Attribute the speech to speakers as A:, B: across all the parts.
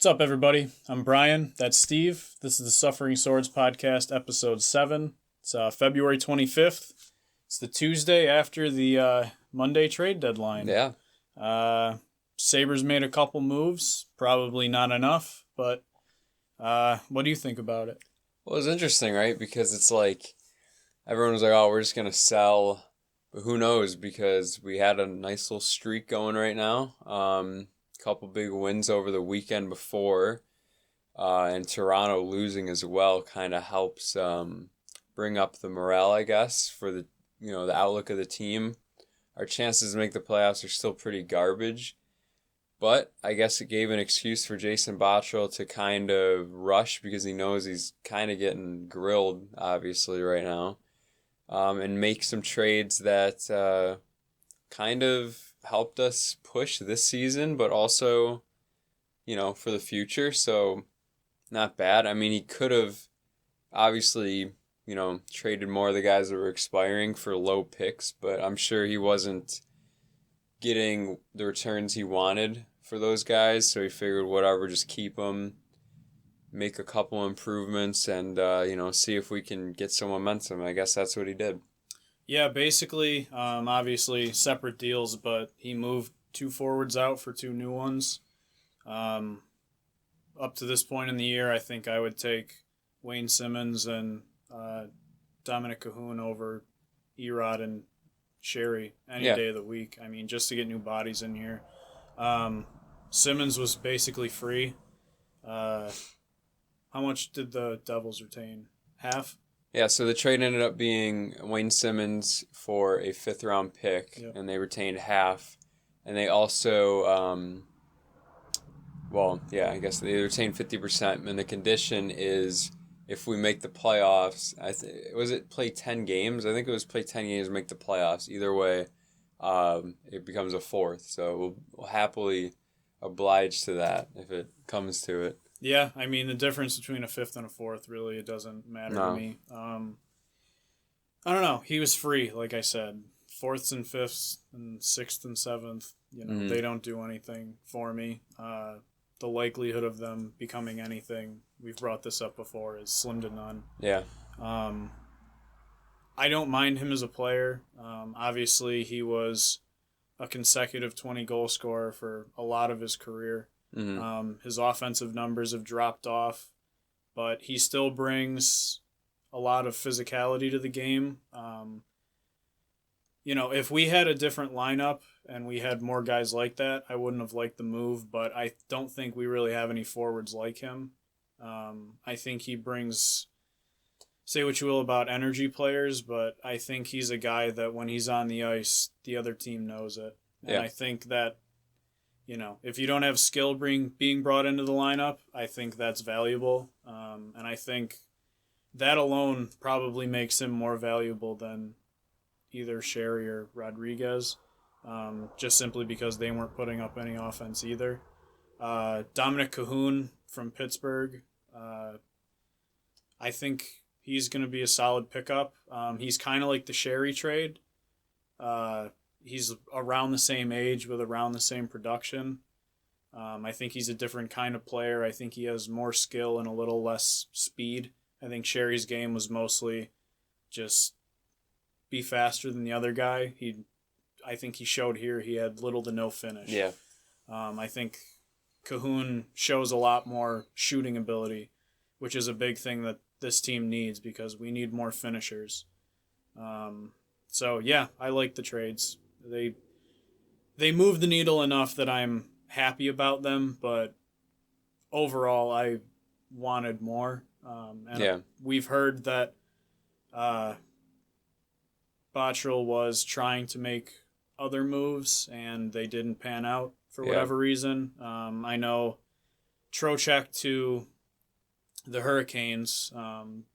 A: What's up, everybody? I'm Brian. That's Steve. This is the Suffering Swords Podcast, Episode 7. It's February 25th. It's the Tuesday after the Monday trade deadline.
B: Yeah.
A: Sabres made a couple moves. Probably not enough, but what do you think about it?
B: Well, it's interesting, right? Because it's like everyone was like, oh, we're just going to sell. But who knows? Because we had a nice little streak going right now. Couple big wins over the weekend before. And Toronto losing as well kind of helps bring up the morale, I guess, for the outlook of the team. Our chances to make the playoffs are still pretty garbage. But I guess it gave an excuse for Jason Botterill to kind of rush because he knows he's kind of getting grilled, obviously, right now. And make some trades that kind of helped us push this season, but also, for the future. So not bad. I mean, he could have obviously, traded more of the guys that were expiring for low picks, but I'm sure he wasn't getting the returns he wanted for those guys. So he figured whatever, just keep them, make a couple improvements, and, see if we can get some momentum. I guess that's what he did.
A: Yeah, basically, obviously separate deals, but he moved 2 forwards out for 2 new ones. Up to this point in the year, I think I would take Wayne Simmonds and Dominic Cahoon over Erod and Sherry any day of the week. I mean, just to get new bodies in here. Simmonds was basically free. How much did the Devils retain? Half?
B: Yeah, so the trade ended up being Wayne Simmonds for a 5th-round pick, and they retained half. And they also, I guess they retained 50%, and the condition is if we make the playoffs, was it play 10 games? I think it was play 10 games, make the playoffs. Either way, it becomes a 4th. So we'll happily oblige to that if it comes to it.
A: Yeah, I mean, the difference between a 5th and a 4th, really, it doesn't matter to me. I don't know. He was free, like I said. 4ths and 5ths and 6th and 7th, they don't do anything for me. The likelihood of them becoming anything, we've brought this up before, is slim to none.
B: Yeah.
A: I don't mind him as a player. Obviously, he was a consecutive 20-goal scorer for a lot of his career.
B: Mm-hmm.
A: His offensive numbers have dropped off, but he still brings a lot of physicality to the game. If we had a different lineup and we had more guys like that, I wouldn't have liked the move, but I don't think we really have any forwards like him. I think he brings, say what you will about energy players, but I think he's a guy that when he's on the ice, the other team knows it. And I think that, if you don't have skill being brought into the lineup, I think that's valuable. And I think that alone probably makes him more valuable than either Sherry or Rodriguez, just simply because they weren't putting up any offense either. Dominic Cahoon from Pittsburgh, I think he's going to be a solid pickup. He's kind of like the Sherry trade. He's around the same age with around the same production. I think he's a different kind of player. I think he has more skill and a little less speed. I think Sherry's game was mostly just be faster than the other guy. I think he showed here he had little to no finish.
B: Yeah.
A: I think Cahoon shows a lot more shooting ability, which is a big thing that this team needs because we need more finishers. So yeah, I like the trades. They move the needle enough that I'm happy about them, but overall I wanted more. We've heard that Botterill was trying to make other moves and they didn't pan out for whatever reason. I know Trocheck to the Hurricanes,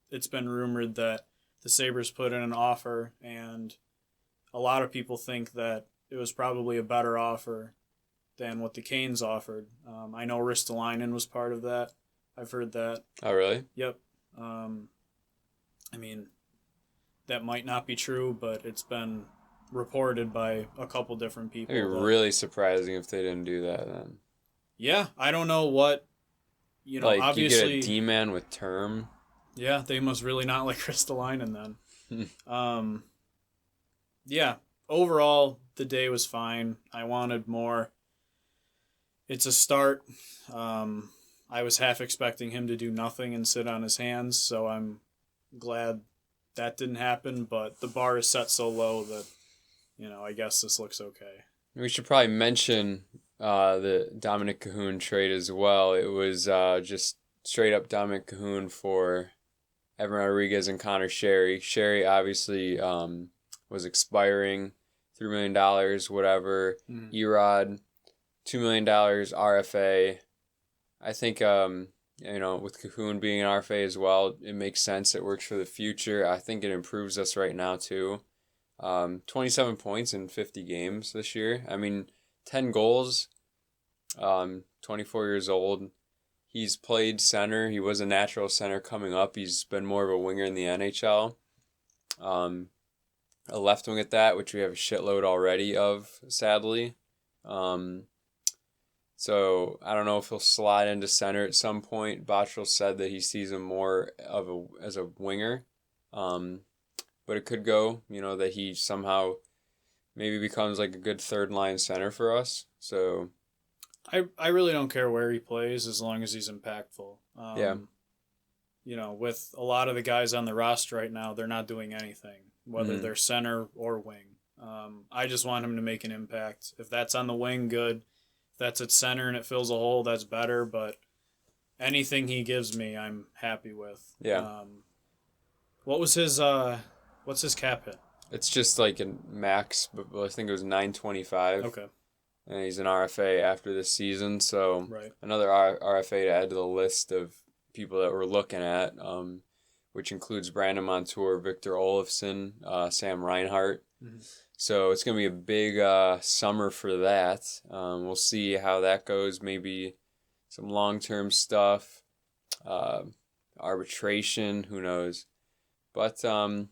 A: it's been rumored that the Sabres put in an offer, and a lot of people think that it was probably a better offer than what the Canes offered. I know Ristolainen was part of that. I've heard that.
B: Oh, really?
A: Yep. That might not be true, but it's been reported by a couple different people.
B: It'd be really surprising if they didn't do that then.
A: Yeah, I don't know what
B: Like, you get a
A: obviously,
B: D-man with term.
A: yeah, they must really not like Kristalainen then. Yeah, overall, the day was fine. I wanted more. It's a start. I was half expecting him to do nothing and sit on his hands, so I'm glad that didn't happen, but the bar is set so low that, I guess this looks okay.
B: We should probably mention the Dominic Cahoon trade as well. It was just straight up Dominic Cahoon for Evan Rodriguez and Connor Sherry. Sherry obviously was expiring, $3 million, whatever. Erod, $2 million RFA. I think, with Cahoon being an RFA as well, it makes sense. It works for the future. I think it improves us right now, too. 27 points in 50 games this year. I mean, 10 goals, 24 years old. He's played center. He was a natural center coming up. He's been more of a winger in the NHL. A left wing at that, which we have a shitload already of, sadly. So I don't know if he'll slide into center at some point. Bottrell said that he sees him more as a winger. But it could go, that he somehow maybe becomes like a good third line center for us. So
A: I really don't care where he plays as long as he's impactful.
B: Yeah.
A: With a lot of the guys on the roster right now, they're not doing anything, whether
B: Mhm.
A: they're center or wing. I just want him to make an impact. If that's on the wing, good. If that's at center and it fills a hole, that's better. But anything he gives me, I'm happy with.
B: Yeah.
A: What was his what's his cap hit?
B: It's just like a max, but I think it was 925.
A: Okay.
B: And he's an RFA after this season, so
A: Right.
B: another RFA to add to the list of people that we're looking at, which includes Brandon Montour, Victor Olofsson, Sam Reinhart.
A: Mm-hmm.
B: So it's going to be a big summer for that. We'll see how that goes. Maybe some long-term stuff, arbitration, who knows. But, I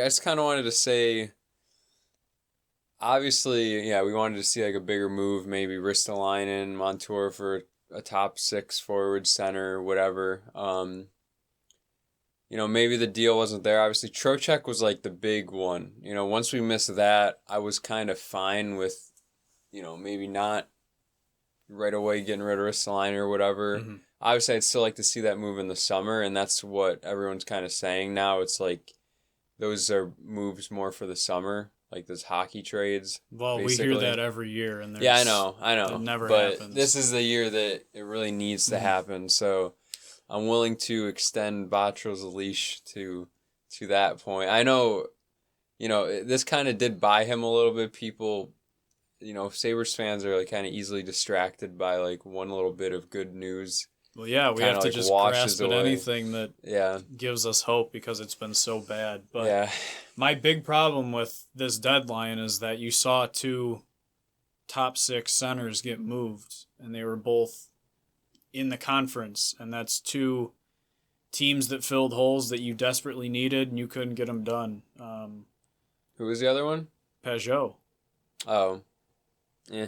B: just kind of wanted to say, obviously, we wanted to see like a bigger move, maybe Ristolainen, Montour for a top 6 forward center, whatever. Maybe the deal wasn't there. Obviously, Trocheck was like the big one. Once we missed that, I was kind of fine with, maybe not right away getting rid of Ristolainen or whatever.
A: Mm-hmm.
B: Obviously, I'd still like to see that move in the summer, and that's what everyone's kind of saying now. It's like those are moves more for the summer, like those hockey trades.
A: Well,
B: basically.
A: we hear that every year, and
B: I know.
A: It never
B: but
A: happens.
B: This is the year that it really needs to happen. So I'm willing to extend Bottrell's leash to that point. I know, this kind of did buy him a little bit. People, Sabres fans are like kind of easily distracted by like one little bit of good news.
A: Well, yeah, we have to just grasp at anything that gives us hope because it's been so bad. But my big problem with this deadline is that you saw 2 top 6 centers get moved, and they were both in the conference, and that's 2 teams that filled holes that you desperately needed, and you couldn't get them done.
B: Who was the other one?
A: Peugeot.
B: Oh. Yeah.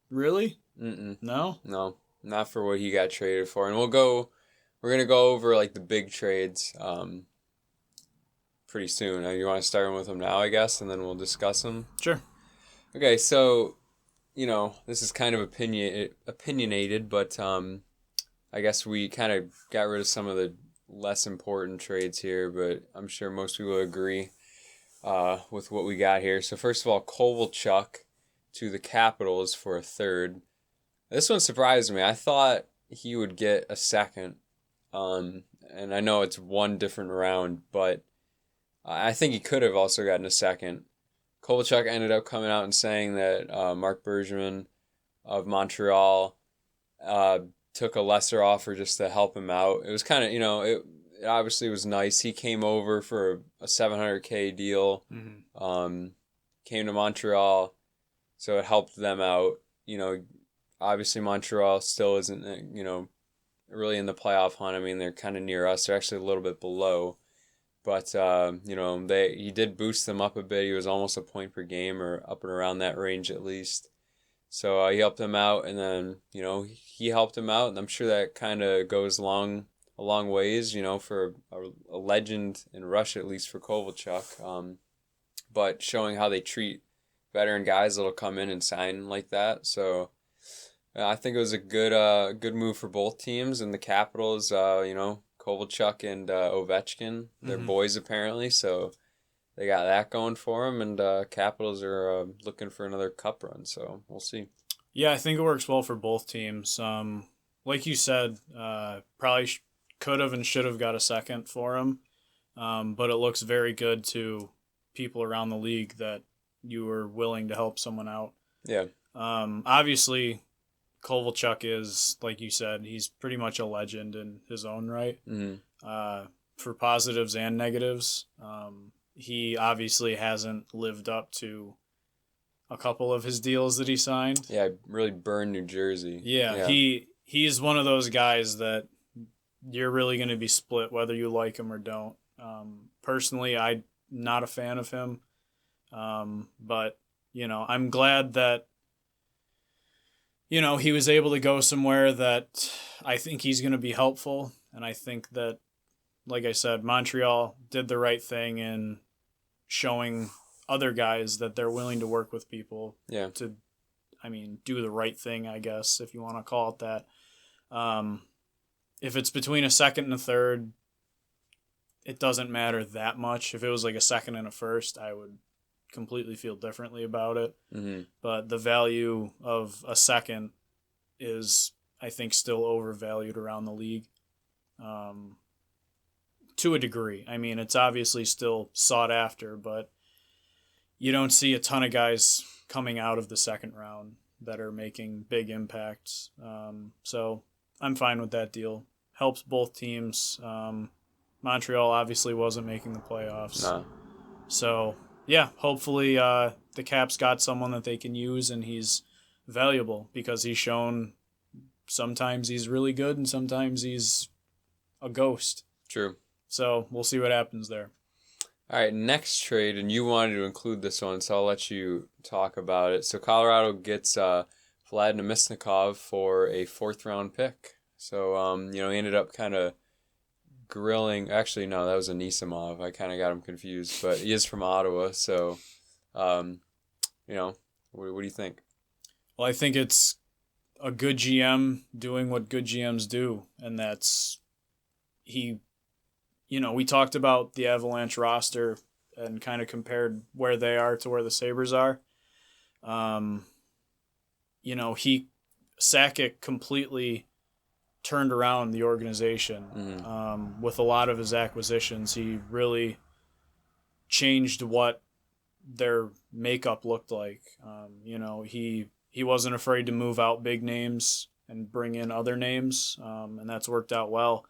A: Really?
B: Mm-mm.
A: No?
B: No. Not for what he got traded for. And we're going to go over like the big trades pretty soon. You want to start with them now, I guess, and then we'll discuss them?
A: Sure.
B: Okay, so, this is kind of opinionated, but I guess we kind of got rid of some of the less important trades here, but I'm sure most people agree with what we got here. So first of all, Kovalchuk to the Capitals for a third. This one surprised me. I thought he would get a second. And I know it's one different round, but I think he could have also gotten a second. Kovalchuk ended up coming out and saying that Mark Bergevin of Montreal took a lesser offer just to help him out. It was kind of, it obviously was nice. He came over for a $700K deal, came to Montreal, so it helped them out. Obviously Montreal still isn't, really in the playoff hunt. I mean, they're kind of near us. They're actually a little bit below. But, he did boost them up a bit. He was almost a point per game or up and around that range at least. So he helped him out, and then he helped him out, and I'm sure that kind of goes a long ways, for a legend in Russia, at least for Kovalchuk. But showing how they treat veteran guys that'll come in and sign like that. So I think it was a good move for both teams, and the Capitals, Kovalchuk and Ovechkin, they're boys apparently, so they got that going for them, and Capitals are looking for another cup run, so we'll see.
A: Yeah, I think it works well for both teams. Like you said, probably could have and should have got a second for him, but it looks very good to people around the league that you were willing to help someone out.
B: Yeah.
A: Obviously, Kovalchuk is, like you said, he's pretty much a legend in his own right. For positives and negatives. He obviously hasn't lived up to a couple of his deals that he signed.
B: Yeah, really burned New Jersey.
A: Yeah. He's one of those guys that you're really going to be split whether you like him or don't. Personally, I'm not a fan of him. But, I'm glad that, he was able to go somewhere that I think he's going to be helpful. And I think that, like I said, Montreal did the right thing in showing other guys that they're willing to work with people to, do the right thing, I guess, if you want to call it that. If it's between a second and a third, it doesn't matter that much. If it was like a second and a first, I would completely feel differently about it. But the value of a second is, I think, still overvalued around the league. To a degree. It's obviously still sought after, but you don't see a ton of guys coming out of the second round that are making big impacts. So I'm fine with that deal. Helps both teams. Montreal obviously wasn't making the playoffs.
B: No.
A: So, yeah, hopefully the Caps got someone that they can use, and he's valuable because he's shown sometimes he's really good and sometimes he's a ghost.
B: True. So
A: we'll see what happens there.
B: All right, next trade, and you wanted to include this one, so I'll let you talk about it. So Colorado gets Vlad Namestnikov for a 4th-round pick. So, he ended up kind of grilling. Actually, no, that was Anisimov. I kind of got him confused, but he is from Ottawa. So, what do you think?
A: Well, I think it's a good GM doing what good GMs do, and that's we talked about the Avalanche roster and kind of compared where they are to where the Sabres are. Sakic completely turned around the organization with a lot of his acquisitions. He really changed what their makeup looked like. He wasn't afraid to move out big names and bring in other names, and that's worked out well.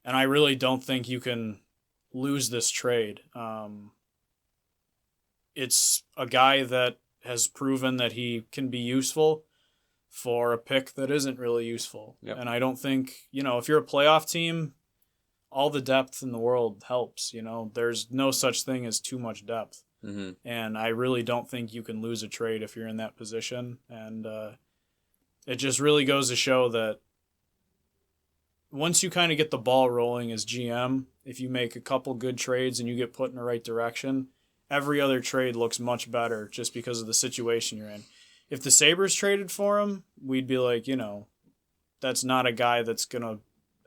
A: And I really don't think you can lose this trade. It's a guy that has proven that he can be useful for a pick that isn't really useful.
B: Yep.
A: And I don't think, if you're a playoff team, all the depth in the world helps. There's no such thing as too much depth. And I really don't think you can lose a trade if you're in that position. And it just really goes to show that once you kind of get the ball rolling as GM, if you make a couple good trades and you get put in the right direction, every other trade looks much better just because of the situation you're in. If the Sabres traded for him, we'd be like, that's not a guy that's going to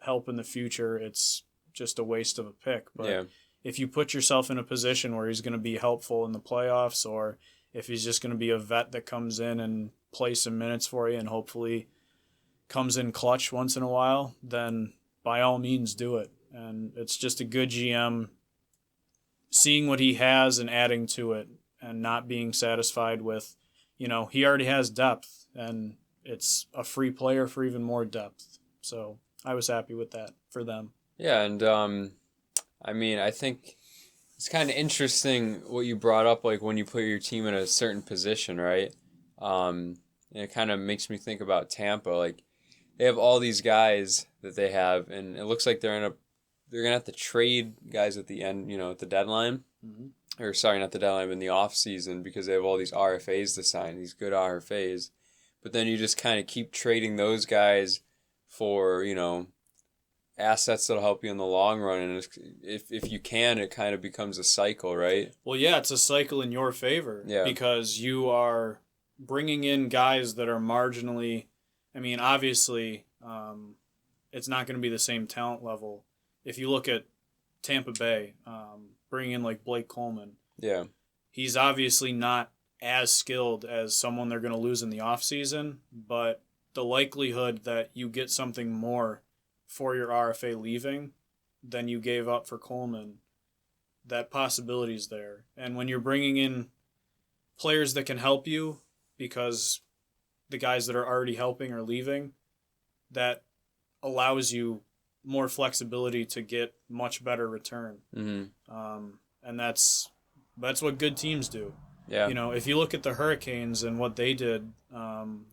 A: help in the future. It's just a waste of a pick. But if you put yourself in a position where he's going to be helpful in the playoffs, or if he's just going to be a vet that comes in and plays some minutes for you and hopefully comes in clutch once in a while, then by all means do it. And it's just a good GM seeing what he has and adding to it and not being satisfied with, he already has depth and it's a free player for even more depth. So I was happy with that for them.
B: Yeah, and I think it's kind of interesting what you brought up, like when you put your team in a certain position, right? And it kind of makes me think about Tampa. Like, they have all these guys that they have, and it looks like they're gonna have to trade guys at the end, at the deadline. Or sorry, not the deadline, but in the off season, because they have all these RFAs to sign, these good RFAs. but then you just kind of keep trading those guys for, assets that'll help you in the long run. And if you can, it kind of becomes a cycle, right?
A: Well, yeah, it's a cycle in your favor.
B: Yeah.
A: Because you are bringing in guys that are marginally, I mean, obviously, it's not going to be the same talent level. If you look at Tampa Bay, bringing in like Blake Coleman,
B: Yeah.
A: he's obviously not as skilled as someone they're going to lose in the offseason, but the likelihood that you get something more for your RFA leaving than you gave up for Coleman, that possibility is there. And when you're bringing in players that can help you because the guys that are already helping are leaving, that allows you more flexibility to get much better return.
B: Mm-hmm.
A: And that's what good teams do.
B: Yeah.
A: If you look at the Hurricanes and what they did,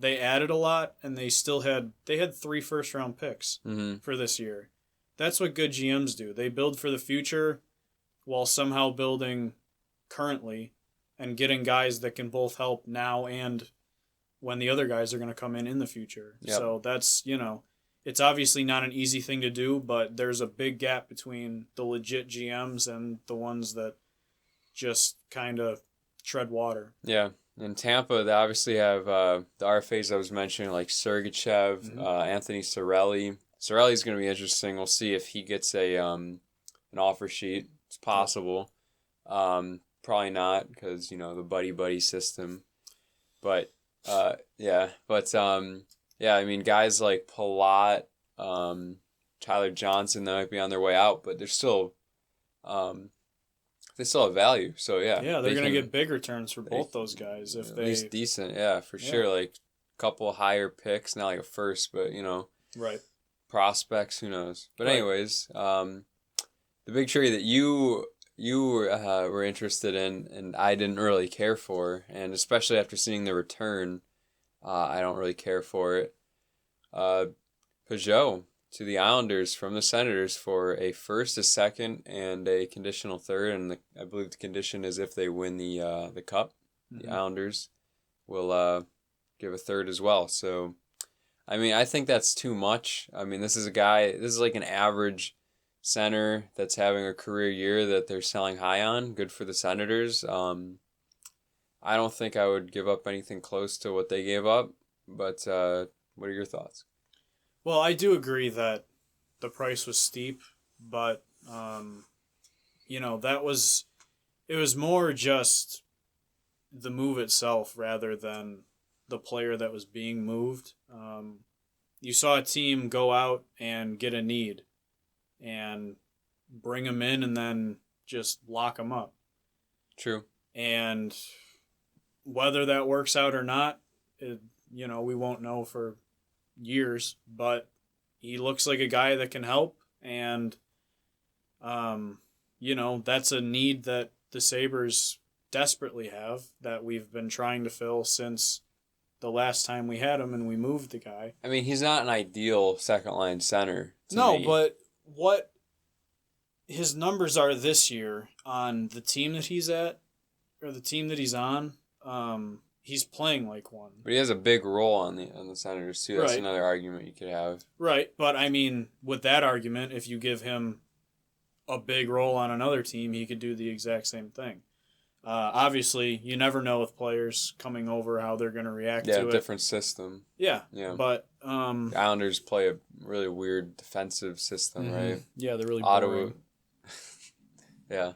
A: they added a lot, and they had 3 first-round picks
B: Mm-hmm.
A: for this year. That's what good GMs do. They build for the future while somehow building currently and getting guys that can both help now and when the other guys are going to come in the future.
B: Yep.
A: So that's, it's obviously not an easy thing to do, but there's a big gap between the legit GMs and the ones that just kind of tread water.
B: Yeah. In Tampa, they obviously have the RFAs I was mentioning, like Sergachev,
A: Mm-hmm.
B: Anthony Cirelli. Cirelli's going to be interesting. We'll see if he gets an offer sheet. It's possible. Probably not because, the buddy-buddy system. But, yeah. But, I mean, guys like Palat, Tyler Johnson, that might be on their way out, but they're still... they still have value, so yeah.
A: Yeah, they're going to get big returns for both those guys if
B: at
A: they... At
B: least decent, yeah, for sure. Like, a couple higher picks, not like a first, but,
A: Right.
B: Prospects, who knows. But anyways, the big trade that you were interested in and I didn't really care for, and especially after seeing the return, I don't really care for it. Peugeot to the Islanders from the Senators for a first, a second, and a conditional third. And I believe the condition is if they win the Cup, the Islanders will give a third as well. So, I mean, I think that's too much. I mean, this is like an average center that's having a career year that they're selling high on. Good for the Senators. I don't think I would give up anything close to what they gave up, but what are your thoughts?
A: Well, I do agree that the price was steep, but, it was more just the move itself rather than the player that was being moved. You saw a team go out and get a need and bring him in and then just lock him up.
B: True.
A: And whether that works out or not, we won't know for years, but he looks like a guy that can help, and that's a need that the Sabres desperately have that we've been trying to fill since the last time we had him and we moved the guy.
B: I mean, he's not an ideal second line center to
A: No,
B: me.
A: but what his numbers are this year on the team that he's at or the team that he's on, he's playing like one.
B: But he has a big role on the Senators too. That's
A: Right.
B: another argument you could have.
A: Right, but I mean, with that argument, if you give him a big role on another team, he could do the exact same thing. Obviously, you never know with players coming over how they're going to react to it.
B: Yeah, different system.
A: Yeah,
B: but the Islanders play a really weird defensive system, right?
A: Yeah, they're really
B: Ottawa.
A: boring.
B: Yeah.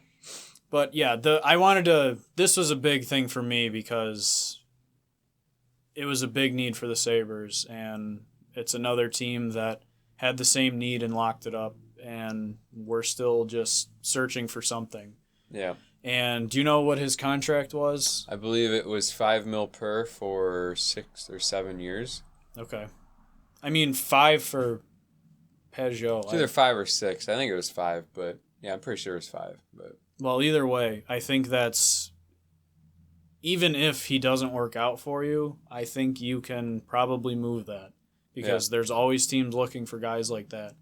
A: But yeah, this was a big thing for me because it was a big need for the Sabres, and it's another team that had the same need and locked it up, and we're still just searching for something.
B: Yeah.
A: And do you know what his contract was?
B: I believe it was $5 million per for 6 or 7 years.
A: Okay. I mean, 5 for Peugeot.
B: It's either 5 or 6. I think it was 5, but yeah, I'm pretty sure it was 5. But
A: well, either way, I think that's, even if he doesn't work out for you, I think you can probably move that because there's always teams looking for guys like that.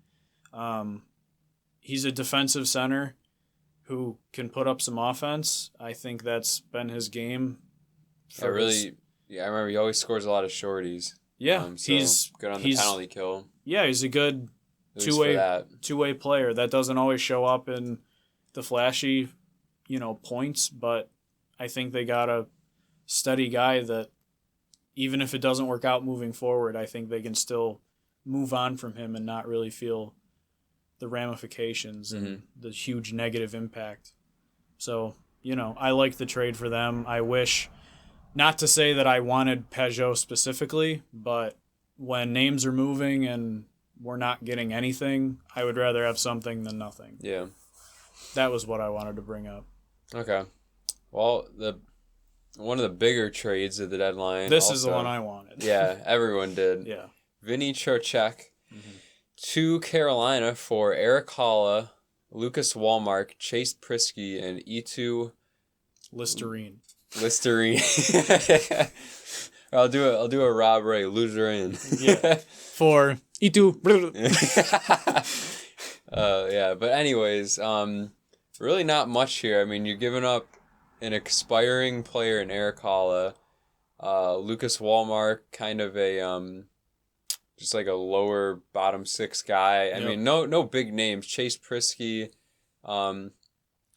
A: He's a defensive center who can put up some offense. I think that's been his game.
B: Yeah, I remember he always scores a lot of shorties.
A: Yeah,
B: So
A: he's
B: good on the penalty kill.
A: Yeah, he's a good
B: At least for that.
A: two-way player. That doesn't always show up in the flashy, points, but I think they got a steady guy that even if it doesn't work out moving forward, I think they can still move on from him and not really feel the ramifications and the huge negative impact. So, I like the trade for them. I wish, not to say that I wanted Peugeot specifically, but when names are moving and we're not getting anything, I would rather have something than nothing.
B: Yeah.
A: That was what I wanted to bring up.
B: Okay. Well, one of the bigger trades of the deadline.
A: This is the one I wanted.
B: Yeah, everyone did.
A: Yeah.
B: Vinny Trocheck to Carolina for Eric Holla, Lucas Walmark, Chase Prisky, and E2
A: Listerine.
B: I'll do a Rob Ray, Lutheran.
A: Yeah. For E2.
B: Yeah, but anyways, really not much here. I mean, you're giving up an expiring player in Eric Holla, Lucas Walmark, kind of a just like a lower bottom six guy. I mean, no big names. Chase Prisky, and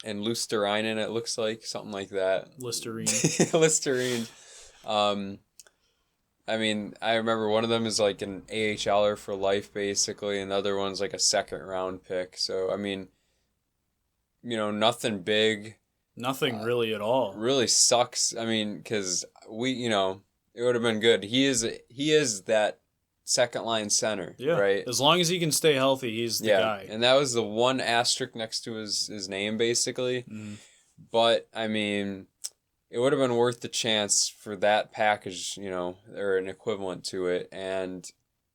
B: Lusterinen, it looks like something like that.
A: Listerine.
B: Listerine. I mean, I remember one of them is like an AHLer for life, basically, and the other one's like a second round pick. So, I mean, nothing big.
A: Nothing really at all.
B: Really sucks. I mean, because it would have been good. He is that second line center, right?
A: As long as he can stay healthy, he's the guy.
B: And that was the one asterisk next to his name, basically. But, I mean, it would have been worth the chance for that package, or an equivalent to it.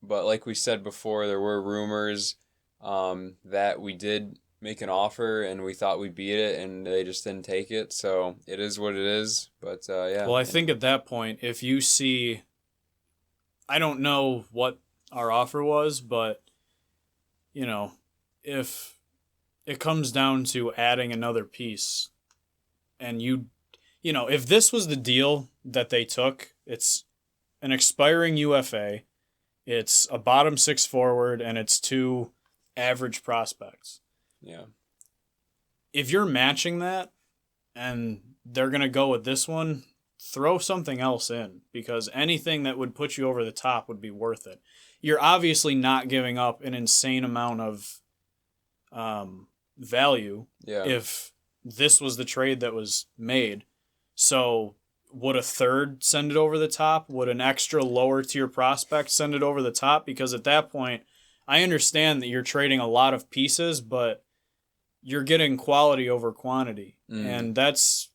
B: But like we said before, there were rumors that we did make an offer and we thought we beat it and they just didn't take it. So it is what it is. But yeah.
A: Well, I think at that point, if you see, I don't know what our offer was, but if it comes down to adding another piece and if this was the deal that they took, it's an expiring UFA, it's a bottom six forward, and it's 2 average prospects.
B: Yeah.
A: If you're matching that and they're going to go with this one, throw something else in, because anything that would put you over the top would be worth it. You're obviously not giving up an insane amount of value if this was the trade that was made. So would a third send it over the top? Would an extra lower tier prospect send it over the top? Because at that point, I understand that you're trading a lot of pieces, but you're getting quality over quantity. And that's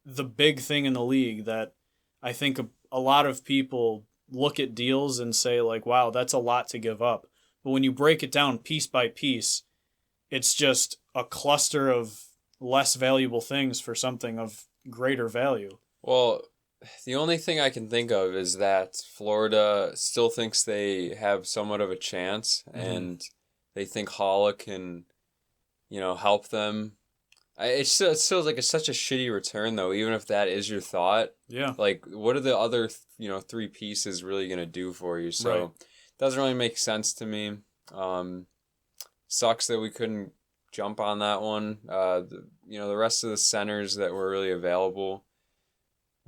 A: the big thing in the league that I think a lot of people look at deals and say, like, wow, that's a lot to give up. But when you break it down piece by piece, it's just a cluster of less valuable things for something of greater value.
B: Well, the only thing I can think of is that Florida still thinks they have somewhat of a chance, and they think Holla can, help them. It still like it's such a shitty return, though, even if that is your thought.
A: Yeah.
B: Like, what are the other, 3 pieces really going to do for you? So, it doesn't really make sense to me. Sucks that we couldn't jump on that one. The rest of the centers that were really available,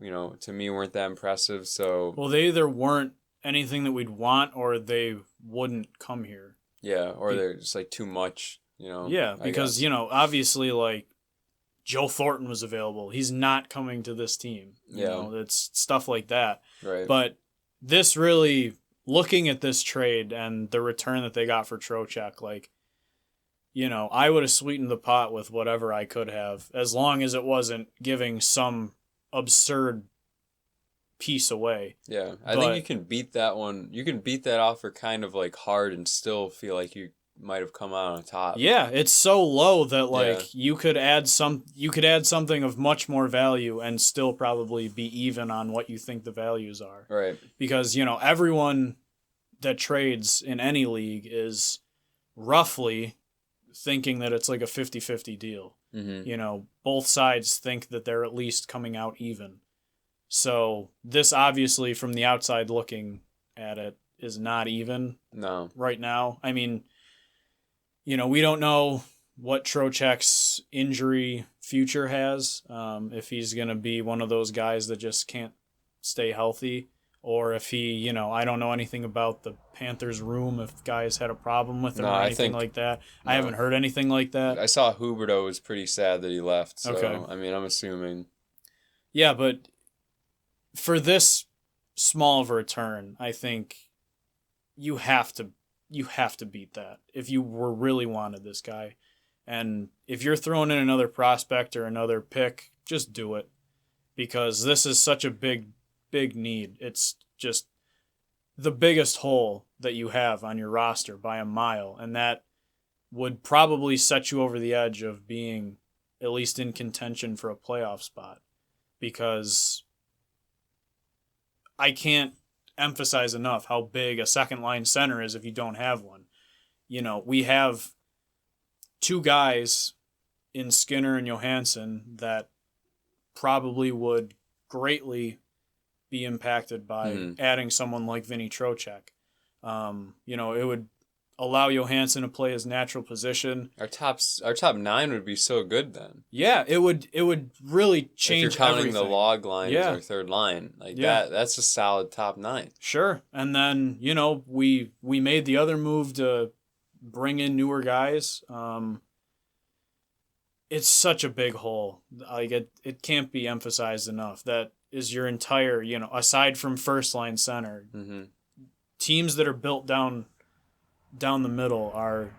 B: to me weren't that impressive. So,
A: well, they either weren't anything that we'd want or they wouldn't come here.
B: Yeah, or they're just like too much,
A: Yeah, because, obviously, like, Joe Thornton was available. He's not coming to this team. It's stuff like that.
B: Right.
A: But this really, looking at this trade and the return that they got for Trocheck, like, I would have sweetened the pot with whatever I could have, as long as it wasn't giving some absurd piece away.
B: Yeah, I think you can beat that one. You can beat that offer kind of like hard and still feel like you might have come out on top.
A: Yeah, it's so low that you could add something of much more value and still probably be even on what you think the values are.
B: Right.
A: Because, everyone that trades in any league is roughly thinking that it's like a 50-50 deal. Both sides think that they're at least coming out even. So this obviously, from the outside looking at it, is not even
B: No.
A: right now. I mean, we don't know what Trocheck's injury future has. If he's going to be one of those guys that just can't stay healthy, or if he, I don't know anything about the Panthers room, if guys had a problem with him
B: No,
A: or
B: I
A: anything
B: think
A: like that.
B: no.
A: I haven't heard anything like that.
B: I saw Huberto was pretty sad that he left. So,
A: Okay.
B: I mean, I'm assuming.
A: Yeah, but for this small of a return, I think you have to beat that if you were really wanted this guy. And if you're throwing in another prospect or another pick, just do it, because this is such a big need. It's just the biggest hole that you have on your roster by a mile, and that would probably set you over the edge of being at least in contention for a playoff spot, because I can't emphasize enough how big a second line center is if you don't have one. We have two guys in Skinner and Johansson that probably would greatly be impacted by adding someone like Vinny Trocheck. It would allow Johansson to play his natural position.
B: Our top 9 would be so good then.
A: Yeah, it would really change.
B: If you're counting
A: everything.
B: the log line as our third line, that's a solid top 9.
A: Sure. And then, we made the other move to bring in newer guys. It's such a big hole. Like it can't be emphasized enough. That is your entire, aside from first line center, teams that are built down the middle are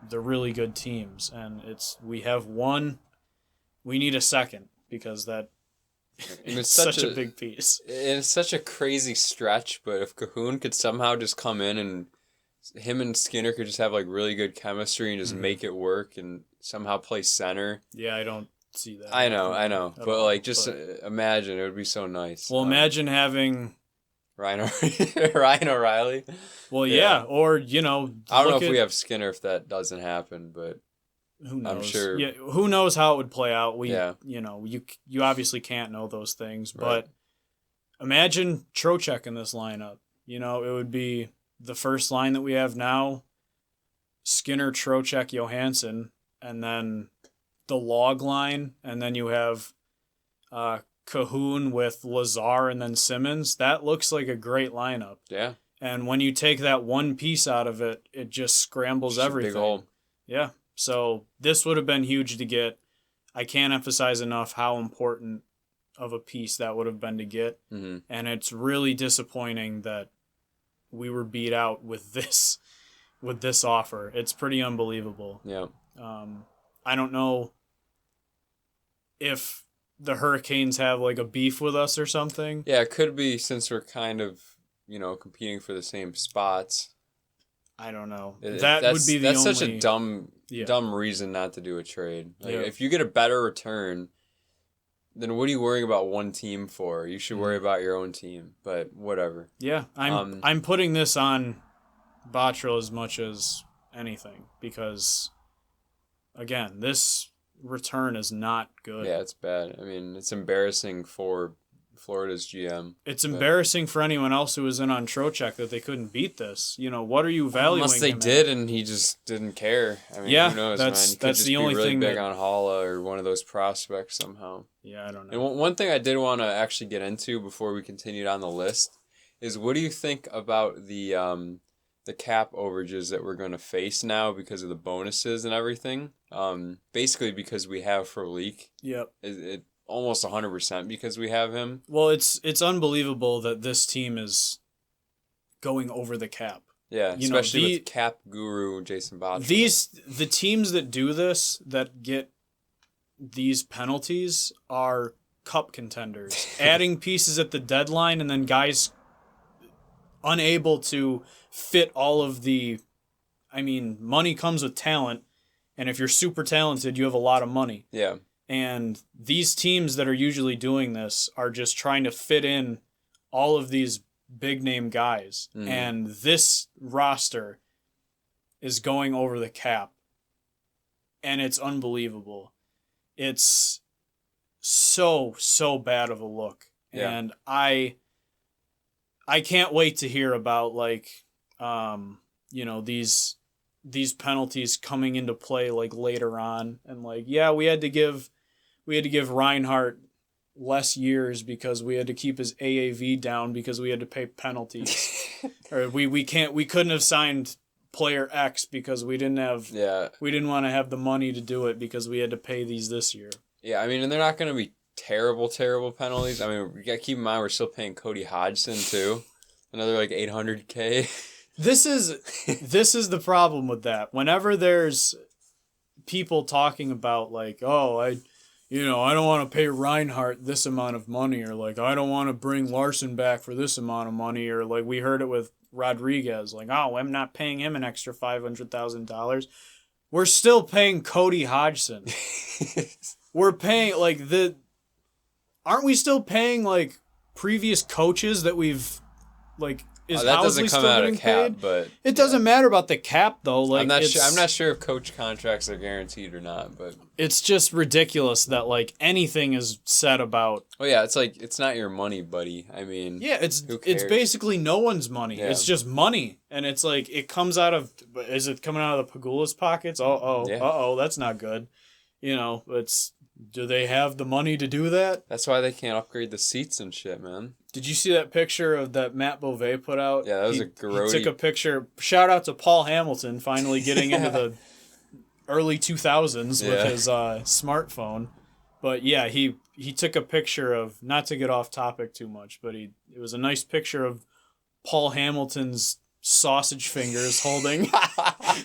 A: the really good teams. And we have one, we need a second, because that it's such a big piece.
B: It's such a crazy stretch, but if Cahoon could somehow just come in and him and Skinner could just have like really good chemistry and just make it work and somehow play center.
A: Yeah, I don't see that.
B: I know. But like, just imagine, it would be so nice.
A: Well, imagine having
B: Ryan O'Reilly.
A: Well, yeah, or
B: I don't know if we have Skinner if that doesn't happen, but
A: who knows?
B: I'm sure.
A: Yeah, who knows how it would play out? You obviously can't know those things, but imagine Trocheck in this lineup. It would be the first line that we have now: Skinner, Trocheck, Johansson, and then the log line, and then you have Cahoon with Lazar and then Simmons. That looks like a great lineup.
B: Yeah.
A: And when you take that one piece out of it, it just scrambles everything.
B: Big hole.
A: Yeah. So this would have been huge to get. I can't emphasize enough how important of a piece that would have been to get.
B: Mm-hmm.
A: And it's really disappointing that we were beat out with this offer. It's pretty unbelievable.
B: Yeah.
A: I don't know if the Hurricanes have like a beef with us or something.
B: Yeah, it could be, since we're kind of, competing for the same spots.
A: I don't know.
B: That's such a dumb reason not to do a trade. Like, if you get a better return, then what are you worrying about one team for? You should worry about your own team. But whatever.
A: Yeah, I'm putting this on Bottrill as much as anything, because again, this return is not good.
B: Yeah, it's bad. I mean, it's embarrassing for Florida's GM.
A: It's embarrassing for anyone else who was in on Trocheck that they couldn't beat this. What are you valuing?
B: Unless they did and he just didn't care. I mean, who knows, man? He could just the only thing big on Holla or one of those prospects somehow.
A: Yeah, I don't know.
B: And one thing I did want to actually get into before we continued on the list is, what do you think about the cap overages that we're going to face now because of the bonuses and everything? Basically because we have Frolik.
A: Yep.
B: It almost 100% because we have him.
A: Well, it's unbelievable that this team is going over the cap.
B: Yeah, especially with cap guru Jason Bottrill.
A: The teams that do this, that get these penalties, are cup contenders. Adding pieces at the deadline and then guys unable to fit all of the... I mean, money comes with talent, and if you're super talented, you have a lot of money.
B: Yeah.
A: And these teams that are usually doing this are just trying to fit in all of these big name guys. Mm. And this roster is going over the cap. And it's unbelievable. It's so bad of a look.
B: Yeah.
A: And I can't wait to hear about like these penalties coming into play like later on, and like we had to give Reinhardt less years because we had to keep his AAV down because we had to pay penalties. Or we couldn't have signed player X because we didn't want to have the money to do it because we had to pay these this year.
B: Yeah, I mean, and they're not going to be terrible penalties. I mean, we got to keep in mind we're still paying Cody Hodgson too. Another like $800K.
A: This is the problem with that. Whenever there's people talking about like, oh, I don't want to pay Reinhardt this amount of money, or like I don't want to bring Larson back for this amount of money, or like we heard it with Rodriguez, like, oh, I'm not paying him an extra $500,000. We're still paying Cody Hodgson. We're paying like aren't we still paying like previous coaches that we've like is
B: that
A: Housley
B: doesn't come
A: still
B: out
A: getting
B: of cap,
A: paid?
B: but
A: it doesn't matter about the cap though. Like
B: I'm not sure if coach contracts are guaranteed or not, but
A: it's just ridiculous that like anything is said about.
B: Oh yeah, it's like it's not your money, buddy. I mean,
A: yeah, it's basically no one's money. Yeah. It's just money, and it's like it comes out of. Is it coming out of the Pagula's pockets? That's not good. Do they have the money to do that?
B: That's why they can't upgrade the seats and shit, man.
A: Did you see that picture of that Matt Beauvais put out?
B: Yeah, that was a grody.
A: He took a picture. Shout out to Paul Hamilton finally getting into the early 2000s with his smartphone. But yeah, he took a picture of, not to get off topic too much, but it was a nice picture of Paul Hamilton's sausage fingers holding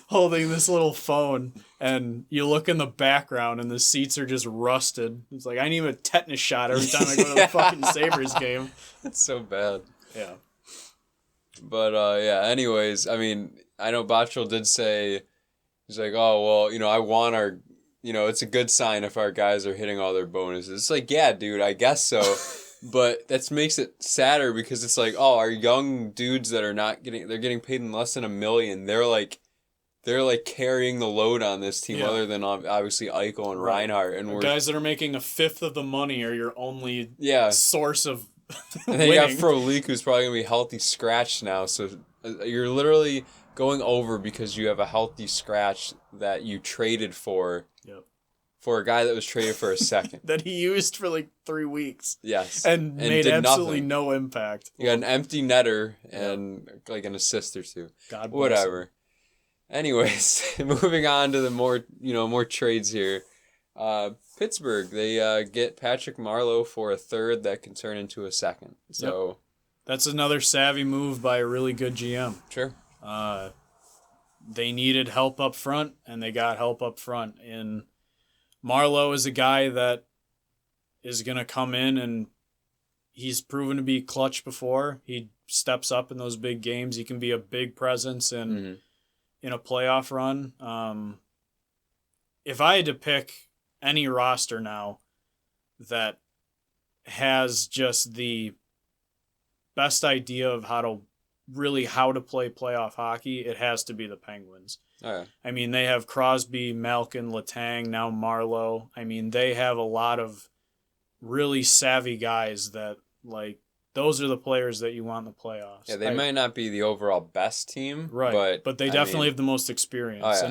A: this little phone, and you look in the background and the seats are just rusted. It's like I need a tetanus shot every time I go to the fucking Sabres game.
B: It's so bad.
A: Yeah.
B: But anyways, I mean, I know Botchel did say, he's like, oh well, I want our, it's a good sign if our guys are hitting all their bonuses. It's like, yeah, dude, I guess so. But that makes it sadder because it's like, oh, our young dudes that are they're getting paid in less than $1 million. They're like carrying the load on this team, other than obviously Eichel and Reinhardt. And
A: the guys that are making a fifth of the money are your only source of
B: and then you got Frolik, who's probably gonna be healthy scratch now. So you're literally going over because you have a healthy scratch that you traded for.
A: Yep.
B: For a guy that was traded for a second.
A: That he used for like 3 weeks.
B: Yes.
A: And made absolutely no impact.
B: You got an empty netter and like an assist or two.
A: God bless
B: whatever.
A: him.
B: Anyways, moving on to the more trades here. Pittsburgh, they get Patrick Marleau for a third that can turn into a second. So
A: that's another savvy move by a really good GM.
B: Sure.
A: They needed help up front, and they got help up front. And Marleau is a guy that is going to come in, and he's proven to be clutch before. He steps up in those big games. He can be a big presence in a playoff run. If I had to pick any roster now that has just the best idea of how to play playoff hockey, it has to be the Penguins.
B: Okay.
A: I mean, they have Crosby, Malkin, Letang, now Marleau. I mean, they have a lot of really savvy guys that, like, those are the players that you want in the playoffs.
B: Yeah, they might not be the overall best team.
A: Right, but they definitely have the most experience.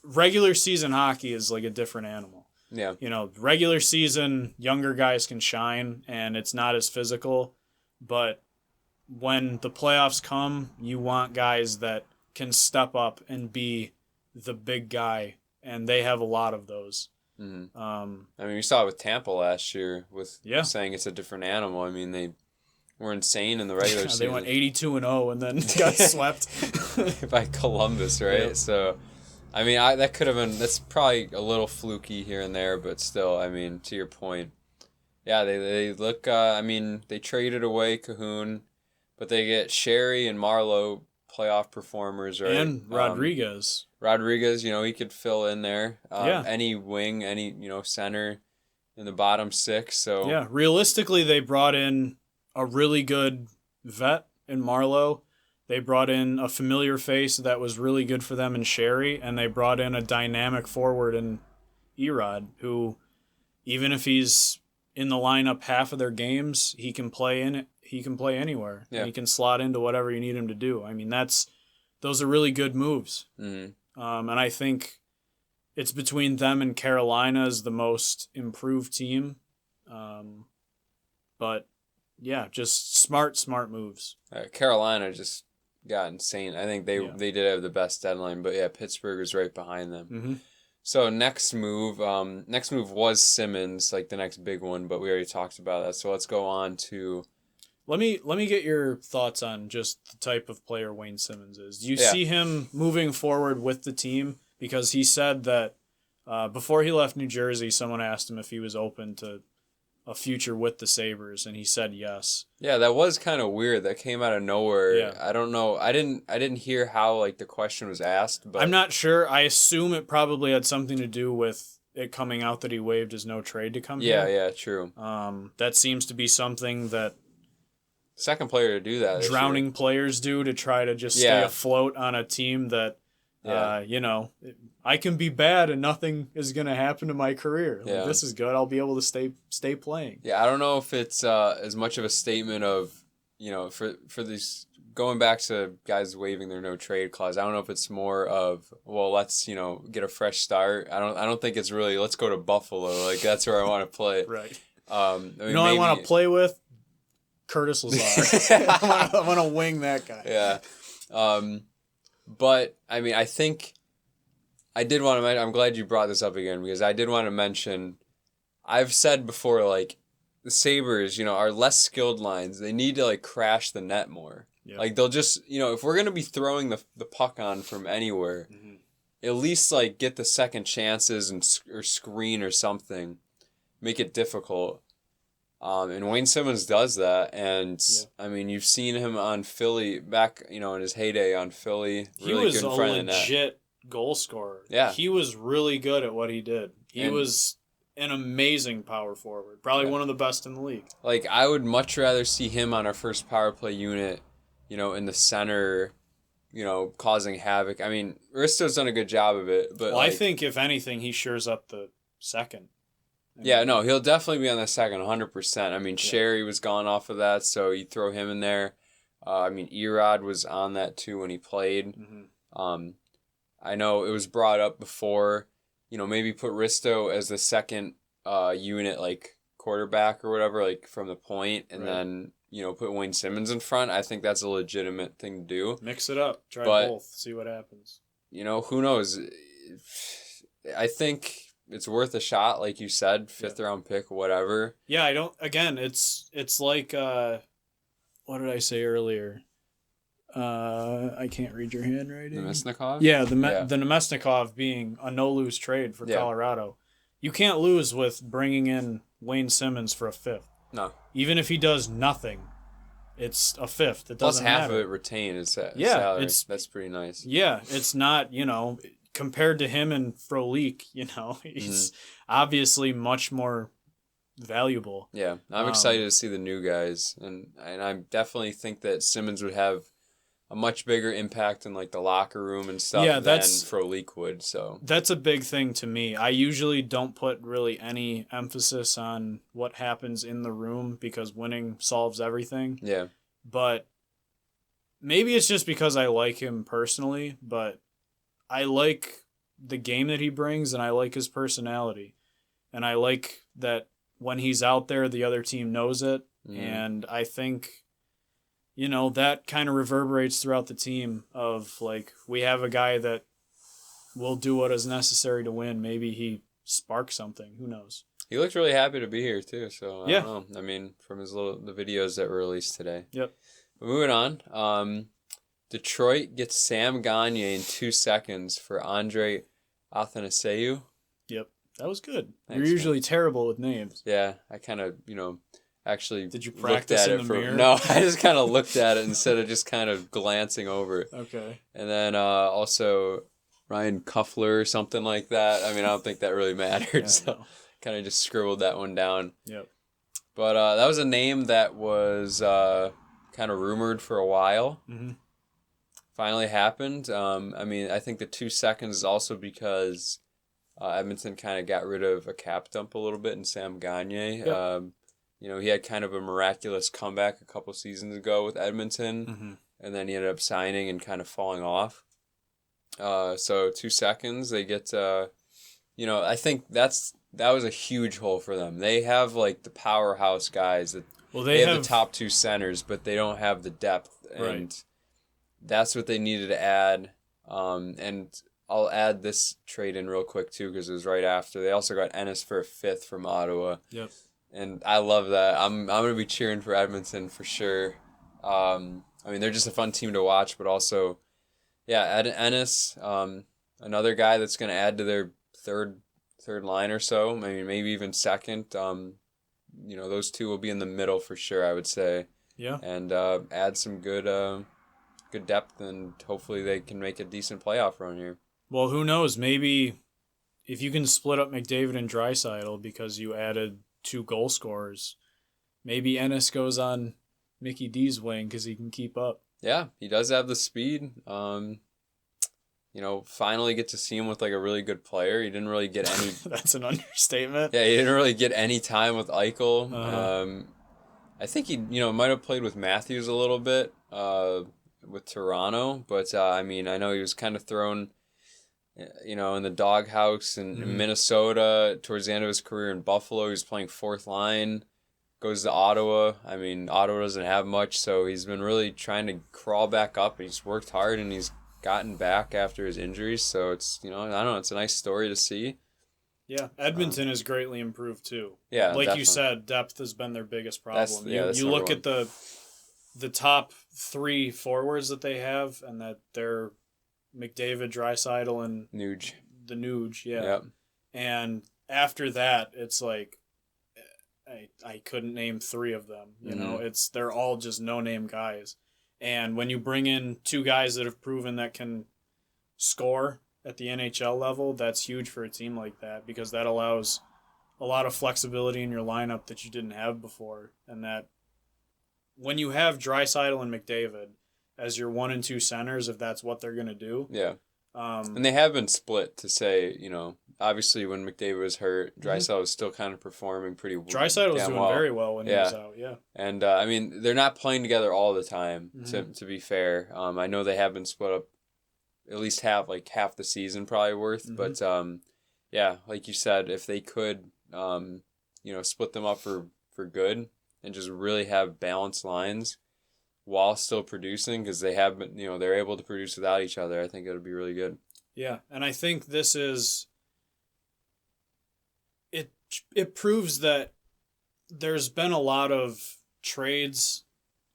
A: Regular season hockey is like a different animal.
B: Yeah.
A: Regular season, younger guys can shine, and it's not as physical. But when the playoffs come, you want guys that can step up and be the big guy, and they have a lot of those.
B: Mm-hmm. I mean, we saw it with Tampa last year with saying it's a different animal. I mean, they were insane in the regular season.
A: They went 82-0 and then got swept
B: by Columbus, right? Yep. So, I mean, that's probably a little fluky here and there, but still, I mean, to your point, yeah, they look. I mean, they traded away Cahoon, but they get Sherry and Marleau, playoff performers, right?
A: And Rodriguez.
B: He could fill in there. Any wing, any center in the bottom six. So
A: yeah, realistically, they brought in a really good vet in Marleau. They brought in a familiar face that was really good for them in Sherry, and they brought in a dynamic forward in Erod, who, even if he's in the lineup half of their games, he can play in it. He can play anywhere.
B: Yeah.
A: And he can slot into whatever you need him to do. I mean, those are really good moves.
B: Mm-hmm.
A: And I think it's between them and Carolina as the most improved team. But yeah, just smart moves.
B: Carolina just got insane. I think they did have the best deadline, but yeah, Pittsburgh is right behind them.
A: Mm-hmm.
B: So next move was Simmons, like the next big one, but we already talked about that. So let's go on to.
A: Let me get your thoughts on just the type of player Wayne Simmons is. Do you see him moving forward with the team? Because he said that before he left New Jersey, someone asked him if he was open to a future with the Sabres, and he said yes.
B: Yeah, that was kind of weird. That came out of nowhere.
A: Yeah.
B: I don't know. I didn't hear how like the question was asked, but
A: I'm not sure. I assume it probably had something to do with it coming out that he waived his no trade to come here.
B: Yeah, true.
A: That seems to be something that
B: second player to do that.
A: Drowning players do to try to just stay afloat on a team that, I can be bad and nothing is going to happen to my career. Like, this is good. I'll be able to stay playing.
B: Yeah, I don't know if it's as much of a statement of, for these going back to guys waiving their no trade clause. I don't know if it's more of, well, let's, get a fresh start. I don't think it's really let's go to Buffalo. Like that's where I want to play.
A: Right.
B: I mean, maybe,
A: I want to play with Curtis Lazar. I want to wing that guy.
B: Yeah. But I mean, I think I did want to mention, I'm glad you brought this up again because I did want to mention, I've said before, like the Sabres, are less skilled lines. They need to like crash the net more. Yep. Like they'll just, if we're going to be throwing the puck on from anywhere, at least like get the second chances or screen or something, make it difficult. And Wayne Simmons does that. And I mean, you've seen him on Philly back, in his heyday on Philly.
A: Really he was a legit goal scorer.
B: Yeah.
A: He was really good at what he did. He was an amazing power forward. Probably one of the best in the league.
B: Like, I would much rather see him on our first power play unit, in the center, causing havoc. I mean, Risto's done a good job of it. But
A: I think, if anything, he shores up the second.
B: He'll definitely be on the second, 100%. I mean, Sherry was gone off of that, so you throw him in there. I mean, Erod was on that, too, when he played. Mm-hmm. I know it was brought up before, maybe put Risto as the second unit, like, quarterback or whatever, like, from the point, and then, put Wayne Simmons in front. I think that's a legitimate thing to do.
A: Mix it up. Try both. See what happens.
B: Who knows? I think it's worth a shot, like you said, fifth round pick, whatever.
A: Yeah, it's like, what did I say earlier? I can't read your handwriting.
B: Nemesnikov?
A: Yeah, the Nemesnikov being a no-lose trade for Colorado. You can't lose with bringing in Wayne Simmons for a fifth.
B: No.
A: Even if he does nothing, it's a fifth. It doesn't matter.
B: Plus half of it retained is salary. That's pretty nice.
A: Yeah, it's not, compared to him and Frolik, he's obviously much more valuable.
B: Yeah, I'm excited to see the new guys, and I definitely think that Simmons would have a much bigger impact in like the locker room and stuff than Frolik would. So
A: that's a big thing to me. I usually don't put really any emphasis on what happens in the room because winning solves everything.
B: Yeah,
A: but maybe it's just because I like him personally, but I like the game that he brings, and I like his personality. And I like that when he's out there, the other team knows it. And I think, that kind of reverberates throughout the team of, like, we have a guy that will do what is necessary to win. Maybe he sparks something. Who knows?
B: He looked really happy to be here, too. So, I don't know. I mean, from the videos that were released today.
A: Yep.
B: But moving on. Detroit gets Sam Gagne in 2 seconds for Andre Athanasiou.
A: Yep, that was good. You're usually terrible with names.
B: Yeah, I kind of, actually
A: Did you practice in the mirror?
B: No, I just kind of looked at it instead of just kind of glancing over it.
A: Okay.
B: And then also Ryan Kuffler or something like that. I mean, I don't think that really mattered, so kind of just scribbled that one down.
A: Yep.
B: But that was a name that was kind of rumored for a while. Mm-hmm. Finally happened. I mean, I think the 2 seconds is also because Edmonton kind of got rid of a cap dump a little bit in Sam Gagner.
A: Yep.
B: He had kind of a miraculous comeback a couple seasons ago with Edmonton,
A: Mm-hmm.
B: and then he ended up signing and kind of falling off. So 2 seconds, they get, I think that was a huge hole for them. They have like the powerhouse guys that they have the top 2 centers, but they don't have the depth, and
A: right.
B: that's what they needed to add. And I'll add this trade in real quick too because it was right after. They also got Ennis for a 5th from Ottawa.
A: Yep.
B: And I love that. I'm gonna be cheering for Edmonton for sure. They're just a fun team to watch, but also, yeah, Ennis, another guy that's gonna add to their third line or so. Maybe even second. Those two will be in the middle for sure, I would say.
A: Yeah.
B: And add some good depth, and hopefully they can make a decent playoff run here.
A: Well, who knows? Maybe if you can split up McDavid and Draisaitl because you added 2 goal scorers, maybe Ennis goes on Mickey D's wing because he can keep up.
B: Yeah, he does have the speed. Finally get to see him with like a really good player. He didn't really get any.
A: That's an understatement.
B: Yeah, he didn't really get any time with Eichel.
A: Uh-huh.
B: I think he, might have played with Matthews a little bit with Toronto, but I know he was kind of thrown, in the doghouse in Minnesota towards the end of his career. In Buffalo, he was playing 4th line. Goes to Ottawa. Ottawa doesn't have much, so he's been really trying to crawl back up. He's worked hard, and he's gotten back after his injuries. So it's, I don't know, it's a nice story to see.
A: Yeah, Edmonton has greatly improved too.
B: Yeah,
A: like
B: definitely.
A: You said, depth has been their biggest problem.
B: That's
A: you look
B: one.
A: at the top 3 forwards that they have, and that they're McDavid, Draisaitl, and
B: Nuge.
A: The Nuge, yeah.
B: Yep.
A: And after that, it's like I couldn't name 3 of them. They're all just no-name guys. And when you bring in 2 guys that have proven that can score at the NHL level, that's huge for a team like that because that allows a lot of flexibility in your lineup that you didn't have before. And that when you have Draisaitl and McDavid as your 1 and 2 centers, if that's what they're going to do.
B: Yeah. And they have been split to say, obviously when McDavid was hurt, Draisaitl was still kind of performing pretty well.
A: Draisaitl was doing very well when he was out, yeah.
B: And, they're not playing together all the time, to be fair. I know they have been split up at least half the season probably worth. But, yeah, like you said, if they could, split them up for good and just really have balanced lines while still producing, because they have been, they're able to produce without each other, I think it would be really good.
A: Yeah, and I think this is... It proves that there's been a lot of trades,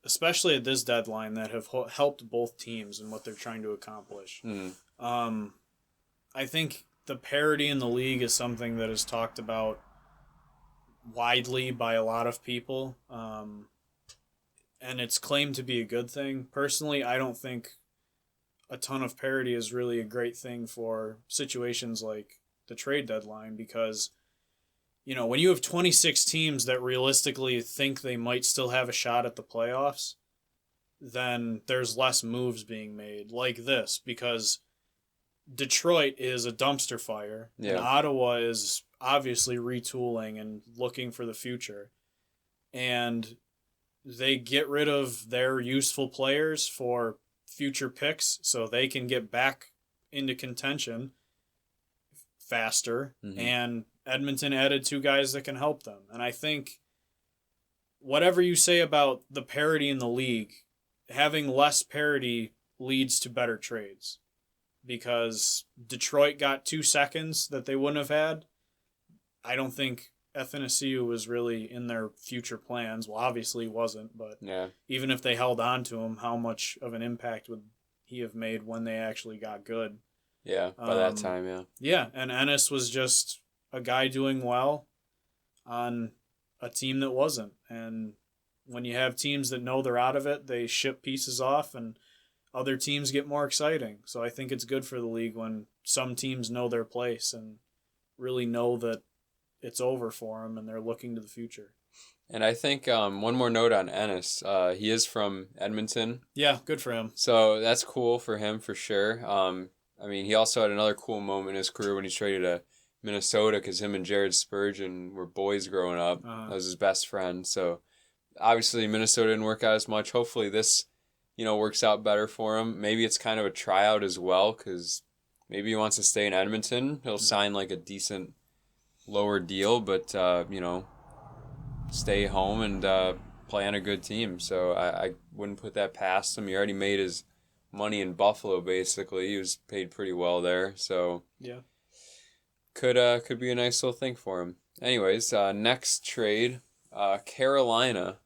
A: especially at this deadline, that have helped both teams in what they're trying to accomplish. I think the parity in the league is something that is talked about widely by a lot of people, and it's claimed to be a good thing. Personally, I don't think a ton of parity is really a great thing for situations like the trade deadline because... when you have 26 teams that realistically think they might still have a shot at the playoffs, then there's less moves being made like this because Detroit is a dumpster fire and Ottawa is obviously retooling and looking for the future. And they get rid of their useful players for future picks so they can get back into contention faster. And Edmonton added 2 guys that can help them. And I think whatever you say about the parity in the league, having less parity leads to better trades. Because Detroit got 2 seconds that they wouldn't have had. I don't think Athanasiou was really in their future plans. Well, obviously he wasn't, but even if they held on to him, how much of an impact would he have made when they actually got good?
B: Yeah, by that time, yeah.
A: Yeah, and Ennis was just a guy doing well on a team that wasn't. And when you have teams that know they're out of it, they ship pieces off and other teams get more exciting. So I think it's good for the league when some teams know their place and really know that it's over for them and they're looking to the future.
B: And I think one more note on Ennis. He is from Edmonton.
A: Yeah, good for him.
B: So that's cool for him for sure. He also had another cool moment in his career when he traded to Minnesota because him and Jared Spurgeon were boys growing up. That was his best friend. So obviously Minnesota didn't work out as much. Hopefully this, works out better for him. Maybe it's kind of a tryout as well because maybe he wants to stay in Edmonton. He'll sign like a decent lower deal, but, stay home and play on a good team. So I wouldn't put that past him. He already made his money in Buffalo, basically. He was paid pretty well there. So
A: yeah,
B: could be a nice little thing for him. Anyways, next trade, Carolina.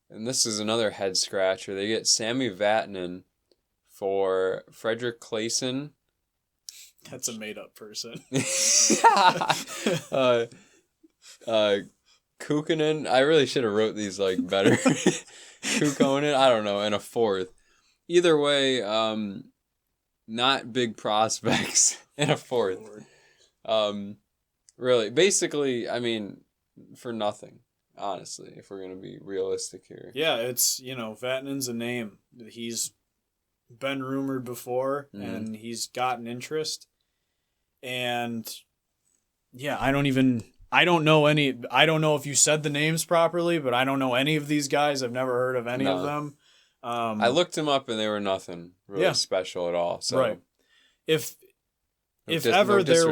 B: And this is another head scratcher. They get Sammy Vatanen for Frederick Claesson.
A: That's a made up person.
B: Kukkonen. I really should have wrote these like better. Kukkonen. I don't know. And a fourth. Either way, not big prospects. And a fourth. Really, basically, I mean, for nothing. Honestly, if we're gonna be realistic here.
A: Yeah, it's Vatanen's a name. He's been rumored before, and he's gotten interest. And yeah, I don't know if you said the names properly, but I don't know any of these guys. I've never heard of any of them.
B: I looked them up and they were nothing really special at all. So
A: right. If ever there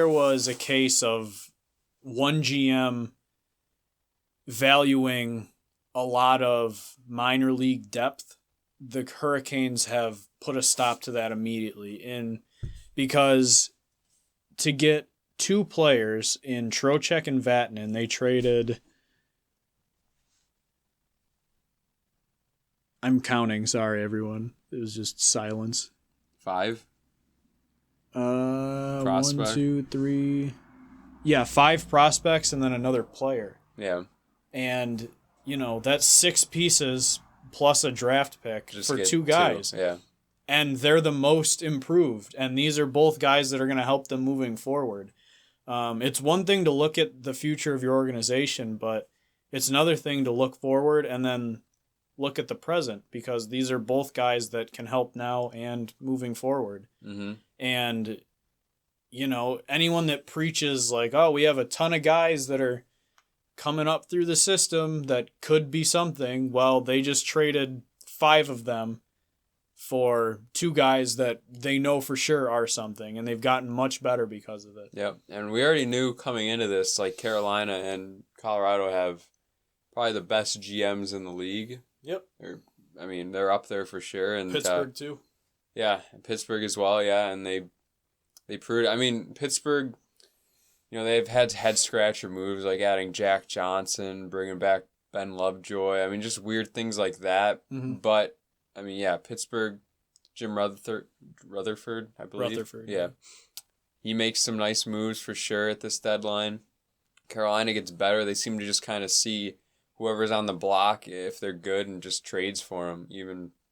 A: was a case of one GM valuing a lot of minor league depth, the Hurricanes have put a stop to that immediately. Because to get two players in Trocheck and Vatanen, they traded. I'm counting. Sorry, everyone. It was just silence.
B: 5.
A: Prospect. 1, 2, 3. Yeah, 5 prospects and then another player.
B: Yeah.
A: And that's 6 pieces plus a draft pick for 2 guys.
B: 2. Yeah.
A: And they're the most improved. And these are both guys that are going to help them moving forward. It's one thing to look at the future of your organization, but it's another thing to look forward and then look at the present, because these are both guys that can help now and moving forward.
B: Mm-hmm.
A: And, anyone that preaches like, oh, we have a ton of guys that are coming up through the system that could be something, well, they just traded 5 of them for 2 guys that they know for sure are something, and they've gotten much better because of it.
B: Yep, and we already knew coming into this, like Carolina and Colorado have probably the best GMs in the league.
A: Yep.
B: They're up there for sure. And
A: Pittsburgh too.
B: Yeah, Pittsburgh as well, yeah, and they proved, Pittsburgh, they've had head-scratcher moves like adding Jack Johnson, bringing back Ben Lovejoy, just weird things like that, but Pittsburgh, Jim Rutherford, I believe.
A: Rutherford.
B: Yeah. He makes some nice moves for sure at this deadline. Carolina gets better. They seem to just kind of see whoever's on the block, if they're good, and just trades for them.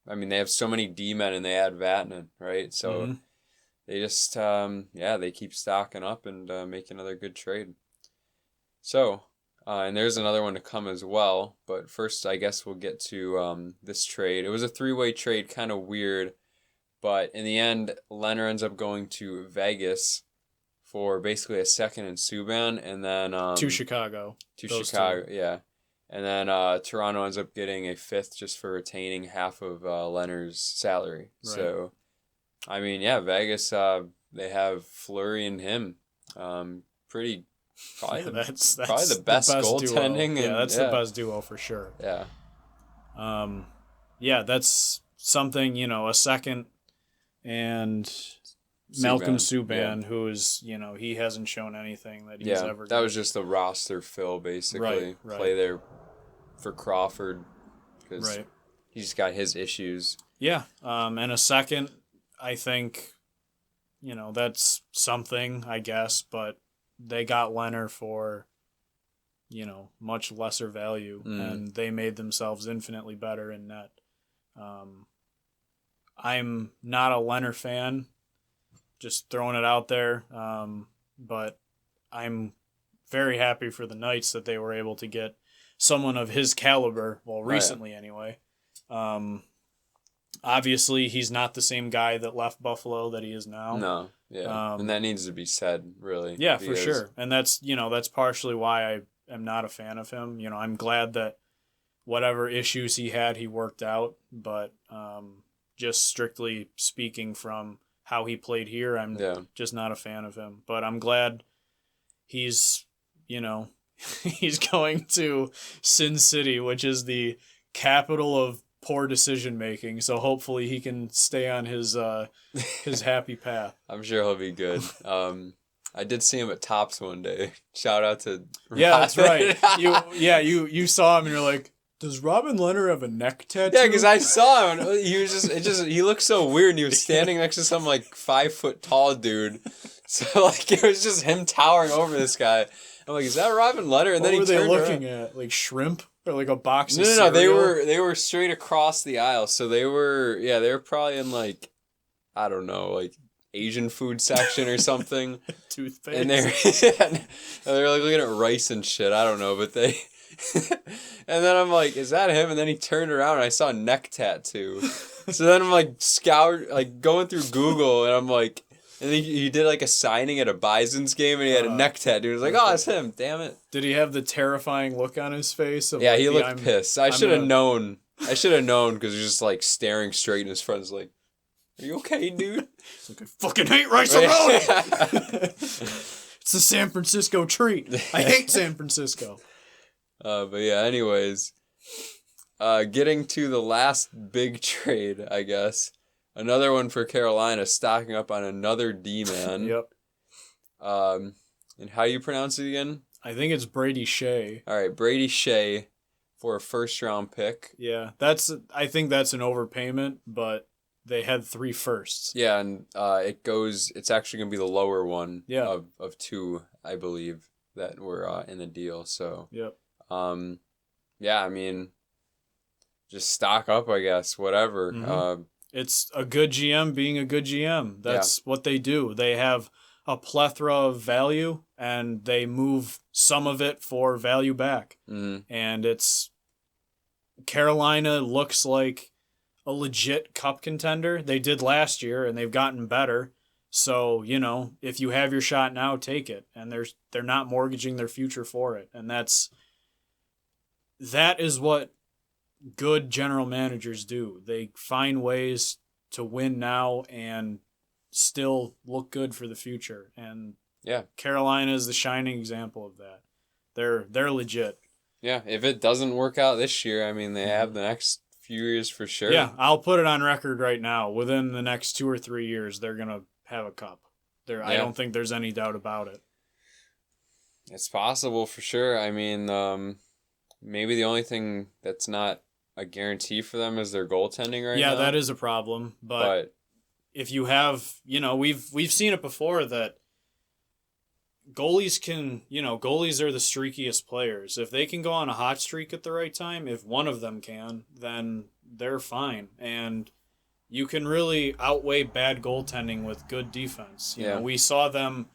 B: They have so many D-men and they add Vatanen, right? So they just, they keep stocking up and make another good trade. So, and there's another one to come as well. But first, I guess we'll get to this trade. It was a 3-way trade, kind of weird. But in the end, Leonard ends up going to Vegas for basically a second in Subban. And then...
A: to Chicago.
B: Yeah. And then Toronto ends up getting a 5th just for retaining half of Leonard's salary. Right. So, Vegas, they have Fleury and him. Probably the best goaltending.
A: Duo. That's the best duo for sure.
B: Yeah.
A: That's something, a second, and Malcolm Subban, who is, he hasn't shown anything that he's ever
B: that was just a roster fill, basically.
A: Right.
B: Play there for Crawford, because he's got his issues.
A: Yeah, and a second, I think, that's something, I guess, but they got Leonard for, much lesser value, and they made themselves infinitely better in net. I'm not a Leonard fan, just throwing it out there, but I'm very happy for the Knights that they were able to get someone of his caliber, well, recently anyway. Obviously, he's not the same guy that left Buffalo that he is now.
B: No, yeah, and that needs to be said, really.
A: Yeah, for sure. And that's partially why I am not a fan of him. I'm glad that whatever issues he had, he worked out. But just strictly speaking from how he played here, I'm just not a fan of him. But I'm glad he's, he's going to Sin City, which is the capital of poor decision making. So hopefully he can stay on his happy path.
B: I'm sure he'll be good. I did see him at Tops one day. Shout out to
A: Yeah, that's right. You saw him and you're like, does Robin Leonard have a neck tattoo?
B: Yeah, because I saw him. And he was he looked so weird. And he was standing next to some 5 foot tall dude. So it was just him towering over this guy. I'm like, is that Robin Leonard? And
A: what
B: then
A: were
B: he
A: they
B: turned
A: looking
B: around.
A: at? Like shrimp or a box of
B: No,
A: cereal?
B: they were straight across the aisle. So they were probably in I don't know, Asian food section or something.
A: Toothpaste.
B: And they were looking at rice and shit. I don't know, but they. And then I'm like, is that him? And then he turned around and I saw a neck tattoo. So then I'm going through Google and I'm like, and he did a signing at a Bison's game and he had a neck tattoo. I was like, oh, it's him. Damn it.
A: Did he have the terrifying look on his face?
B: Yeah, he looked pissed. I should have known. I should have known because he was just staring straight in his friend's like, are you okay, dude?
A: It's like, I fucking hate rice and It's the San Francisco treat. I hate San Francisco.
B: But yeah, anyways, getting to the last big trade, I guess. Another one for Carolina, stocking up on another D-man.
A: Yep.
B: And how do you pronounce it again?
A: I think it's Brady Shea.
B: All right, Brady Shea for a first-round pick.
A: Yeah, I think that's an overpayment, but they had 3 firsts.
B: Yeah, and it's actually going to be the lower one of 2, I believe, that were in the deal. So,
A: yep.
B: Yeah, I mean, just stock up, I guess, whatever.
A: Mm-hmm. It's a good GM being a good GM. That's what they do. They have a plethora of value, and they move some of it for value back.
B: Mm-hmm.
A: And Carolina looks like a legit cup contender. They did last year, and they've gotten better. So, if you have your shot now, take it. And they're not mortgaging their future for it. And that is what good general managers do. They find ways to win now and still look good for the future. And Carolina is the shining example of that. They're legit.
B: Yeah, if it doesn't work out this year, I mean, they have the next few years for sure.
A: Yeah, I'll put it on record right now. Within the next 2 or 3 years, they're going to have a cup. I don't think there's any doubt about it.
B: It's possible for sure. I mean, maybe the only thing that's not a guarantee for them is their goaltending right now.
A: Yeah, that is a problem. But if you have, we've seen it before that goalies are the streakiest players. If they can go on a hot streak at the right time, if one of them can, then they're fine. And you can really outweigh bad goaltending with good defense. We saw them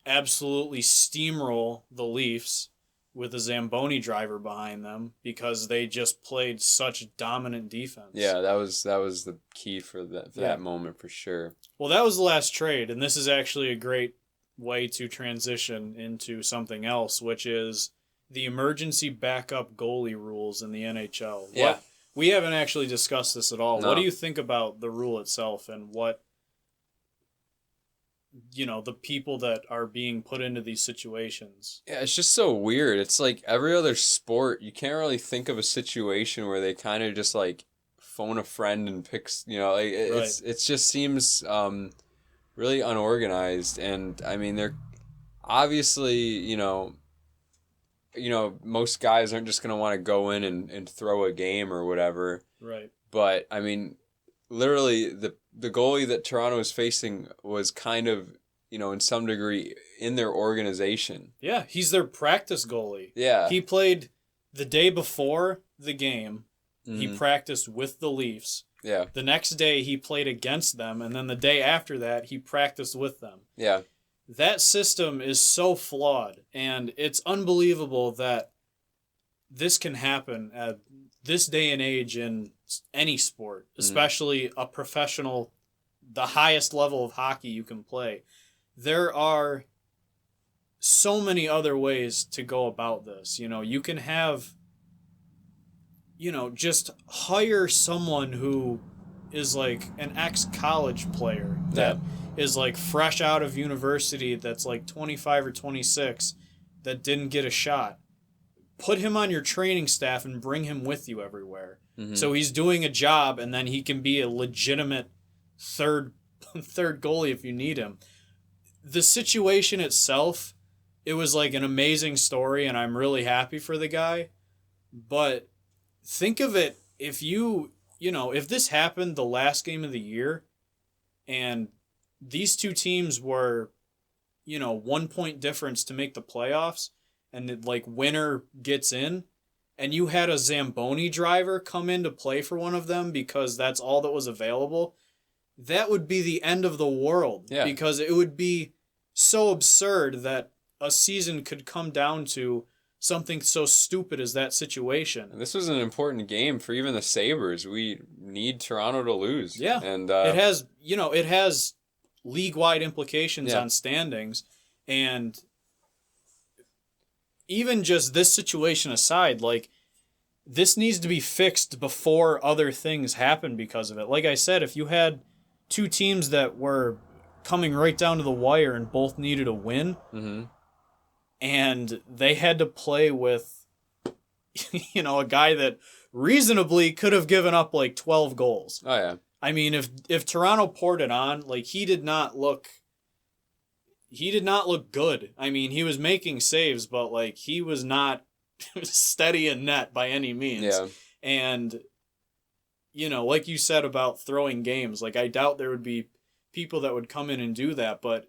A: absolutely steamroll the Leafs with a Zamboni driver behind them because they just played such dominant defense.
B: Yeah, that was the key for that moment for sure.
A: Well, that was the last trade, and this is actually a great way to transition into something else, which is the emergency backup goalie rules in the NHL.
B: Yeah.
A: We haven't actually discussed this at all.
B: No.
A: What do you think about the rule itself and what the people that are being put into these situations?
B: Yeah, it's just so weird. It's like every other sport, you can't really think of a situation where they kind of just phone a friend and picks, it just seems really unorganized. And I mean, they're obviously, most guys aren't just going to want to go in and throw a game or whatever.
A: Right.
B: But I mean, literally the goalie that Toronto was facing was kind of, in some degree in their organization.
A: Yeah, he's their practice goalie.
B: Yeah.
A: He played the day before the game.
B: Mm-hmm.
A: He practiced with the Leafs.
B: Yeah.
A: The next day he played against them, and then the day after that he practiced with them.
B: Yeah.
A: That system is so flawed, and it's unbelievable that this can happen at this day and age in any sport, especially a professional, the highest level of hockey you can play, there are so many other ways to go about this. You can have, just hire someone who is like an ex-college player that is like fresh out of university, that's like 25 or 26, that didn't get a shot. Put him on your training staff and bring him with you everywhere. So he's doing a job, and then he can be a legitimate third goalie if you need him. The situation itself, it was like an amazing story, and I'm really happy for the guy. But think of it, if if this happened the last game of the year, and these two teams were, 1 point difference to make the playoffs, and like winner gets in, and you had a Zamboni driver come in to play for one of them because that's all that was available, that would be the end of the world.
B: Yeah.
A: Because it would be so absurd that a season could come down to something so stupid as that situation.
B: And this was an important game for even the Sabres. We need Toronto to lose.
A: Yeah.
B: And
A: it has league-wide implications on standings, and even just this situation aside, like, this needs to be fixed before other things happen because of it. Like I said, if you had two teams that were coming right down to the wire and both needed a win, and they had to play with, a guy that reasonably could have given up like 12 goals.
B: Oh, yeah.
A: I mean, if Toronto poured it on, like, he did not look good. I mean, he was making saves, but like, he was not steady in net by any means.
B: Yeah.
A: And like you said about throwing games, like, I doubt there would be people that would come in and do that, but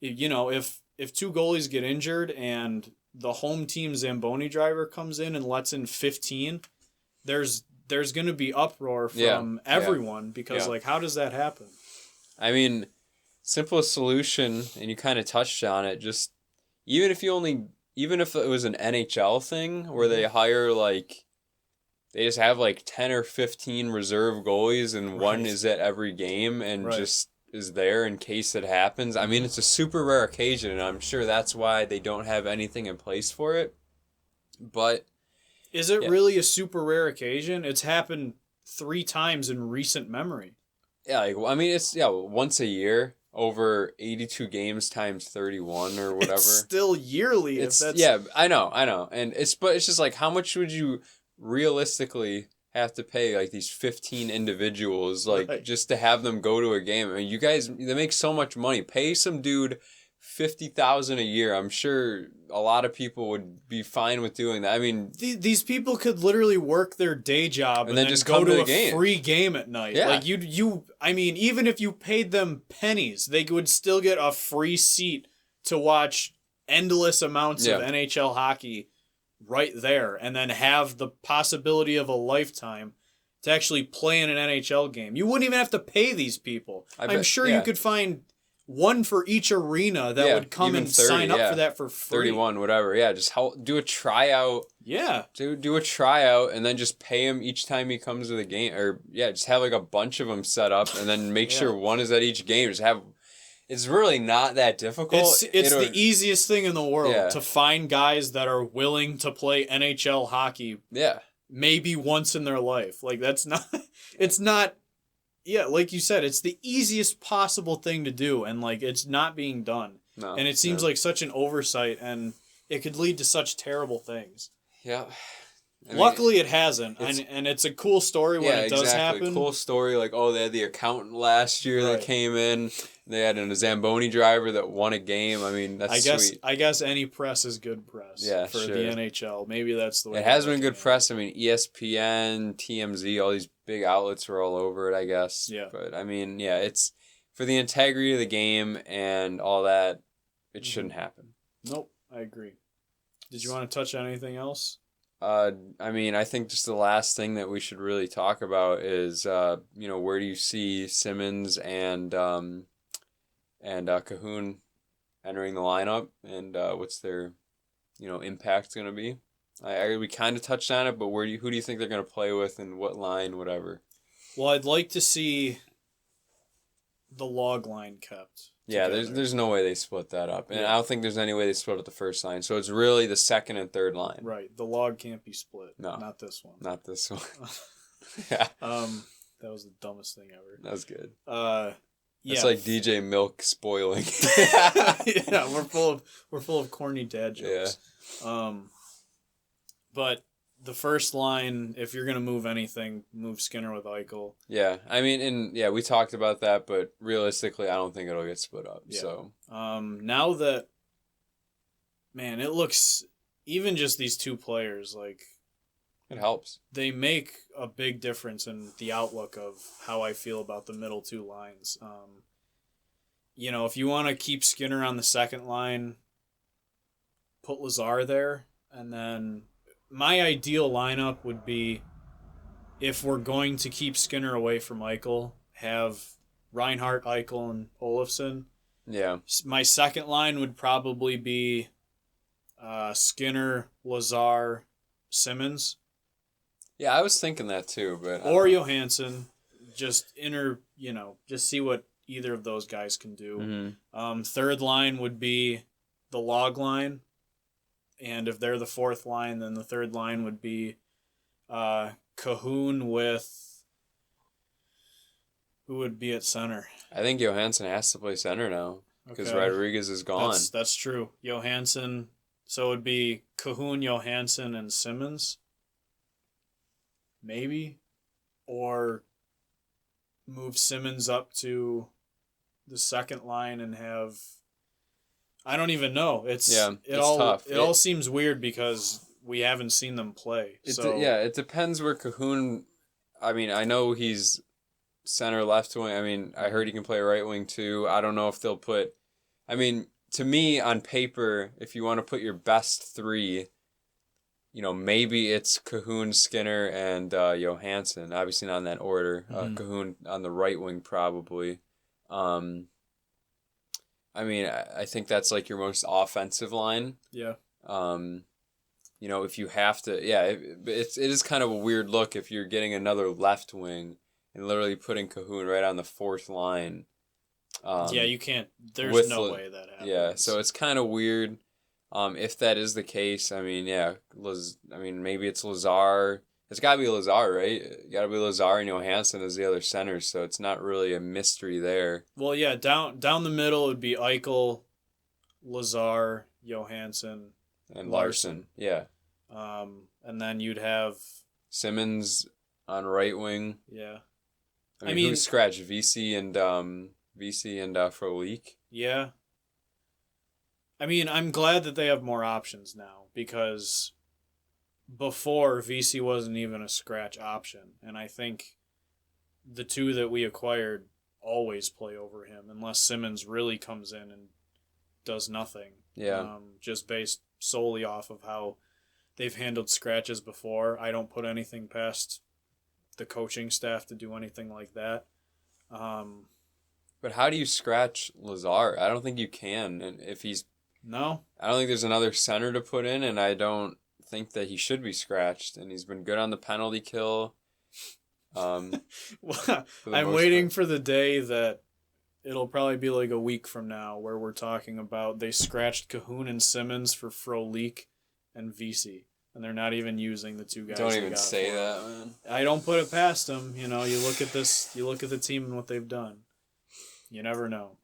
A: if two goalies get injured and the home team Zamboni driver comes in and lets in 15, there's going to be uproar from everyone because, like, how does that happen?
B: I mean, simplest solution, and you kind of touched on it, just even if it was an NHL thing where they hire, like, they just have like 10 or 15 reserve goalies and one is at every game and just is there in case it happens. I mean, it's a super rare occasion, and I'm sure that's why they don't have anything in place for it. But
A: is it really a super rare occasion? It's happened 3 times in recent memory.
B: Yeah, like, I mean, it's once a year over 82 games times 31 or whatever.
A: It's still yearly.
B: I know, and it's just like, how much would you realistically have to pay like these 15 individuals, like, just to have them go to a game? I mean, you guys, they make so much money. Pay some dude $50,000 a year. I'm sure a lot of people would be fine with doing that. I mean,
A: these people could literally work their day job and then just go to a free game at night.
B: Yeah.
A: Like, I mean, even if you paid them pennies, they would still get a free seat to watch endless amounts of NHL hockey right there, and then have the possibility of a lifetime to actually play in an NHL game. You wouldn't even have to pay these people. I'm sure you could find one for each arena that would come and 30, sign up for that for free.
B: 31, whatever. Yeah, just do a tryout.
A: Yeah.
B: Do a tryout and then just pay him each time he comes to the game. Or, just have like a bunch of them set up and then make sure one is at each game. It's really not that difficult.
A: It's the easiest thing in the world to find guys that are willing to play NHL hockey.
B: Yeah.
A: Maybe once in their life. Like, it's not, like you said, it's the easiest possible thing to do, and like, it's not being done. No. And it seems like such an oversight, and it could lead to such terrible things.
B: Yeah.
A: Luckily, it hasn't, and it's a cool story when it does happen.
B: Cool story, like, they had the accountant last year that came in. They had a Zamboni driver that won a game. I mean, that's sweet.
A: I guess any press is good press for the NHL. Maybe that's the way.
B: It has been good press. I mean, ESPN, TMZ, all these big outlets were all over it, I guess.
A: Yeah.
B: But, I mean, it's for the integrity of the game and all that, it shouldn't happen.
A: Nope, I agree. Did you want to touch on anything else?
B: I mean, I think just the last thing that we should really talk about is, where do you see Simmons and Cahoon entering the lineup, and what's their, impact going to be We kind of touched on it, but who do you think they're going to play with and what line, whatever?
A: Well, I'd like to see the log line kept.
B: Yeah,
A: together.
B: there's no way they split that up. And
A: Yeah.
B: I don't think there's any way they split up the first line. So it's really the second and third line.
A: Right. The log can't be split.
B: No.
A: Not this one.
B: Not this one. Yeah.
A: That was the dumbest thing ever.
B: That was good.
A: Yeah.
B: It's like DJ Milk spoiling.
A: Yeah, we're full of corny dad jokes. Yeah. But the first line, if you're gonna move anything, move Skinner with Eichel.
B: Yeah, I mean, we talked about that, but realistically, I don't think it'll get split up. Yeah. So,
A: now that, man, it looks, even just these two players, like,
B: it helps.
A: They make a big difference in the outlook of how I feel about the middle two lines. You know, if you want to keep Skinner on the second line, put Lazar there, and then my ideal lineup would be, if we're going to keep Skinner away from Eichel, have Reinhart, Eichel, and Olofsson.
B: Yeah.
A: My second line would probably be Skinner, Lazar, Simmons.
B: Yeah, I was thinking that too, but
A: or Johansson, just see what either of those guys can do.
B: Mm-hmm.
A: Third line would be the log line, and if they're the fourth line, then the third line would be Cahoon with, who would be at center?
B: I think Johansson has to play center now because
A: Okay.
B: Rodriguez is gone.
A: That's true. Johansson, so it would be Cahoon, Johansson, and Simmons. Maybe, or move Simmons up to the second line and have, I don't even know. It's tough. It all seems weird because we haven't seen them play.
B: It depends where Cahoon. I mean, I know he's center, left wing. I mean, I heard he can play right wing too. I don't know if they'll put. I mean, to me, on paper, if you want to put your best three, maybe it's Cahoon, Skinner, and Johansson. Obviously not in that order.
A: Mm-hmm.
B: Cahoon on the right wing probably. I mean, I think that's like your most offensive line.
A: Yeah.
B: If you have to, it is kind of a weird look if you're getting another left wing and literally putting Cahoon right on the fourth line.
A: You can't. There's no way that happens.
B: Yeah, so it's kind of weird. If that is the case, I mean, maybe it's Lazar. It's got to be Lazar, right? Got to be Lazar and Johansson as the other centers, so it's not really a mystery there.
A: Well, yeah, down the middle would be Eichel, Lazar, Johansson,
B: and Larson. Yeah.
A: And then you'd have
B: Simmons on right wing.
A: Yeah.
B: I mean, who scratched VC and Frolik?
A: Yeah. I mean, I'm glad that they have more options now, because before, VC wasn't even a scratch option, and I think the two that we acquired always play over him unless Simmons really comes in and does nothing.
B: Yeah.
A: Just based solely off of how they've handled scratches before. I don't put anything past the coaching staff to do anything like that.
B: But how do you scratch Lazar? I don't think you can, and if he's
A: No.
B: I don't think there's another center to put in, and I don't think that he should be scratched. And he's been good on the penalty kill.
A: I'm waiting for the day that it'll probably be like a week from now where we're talking about they scratched Cahoon and Simmons for Frolik and VC, and they're not even using the two guys.
B: Don't even say that, man.
A: I don't put it past them. You look at this, you look at the team and what they've done. You never know.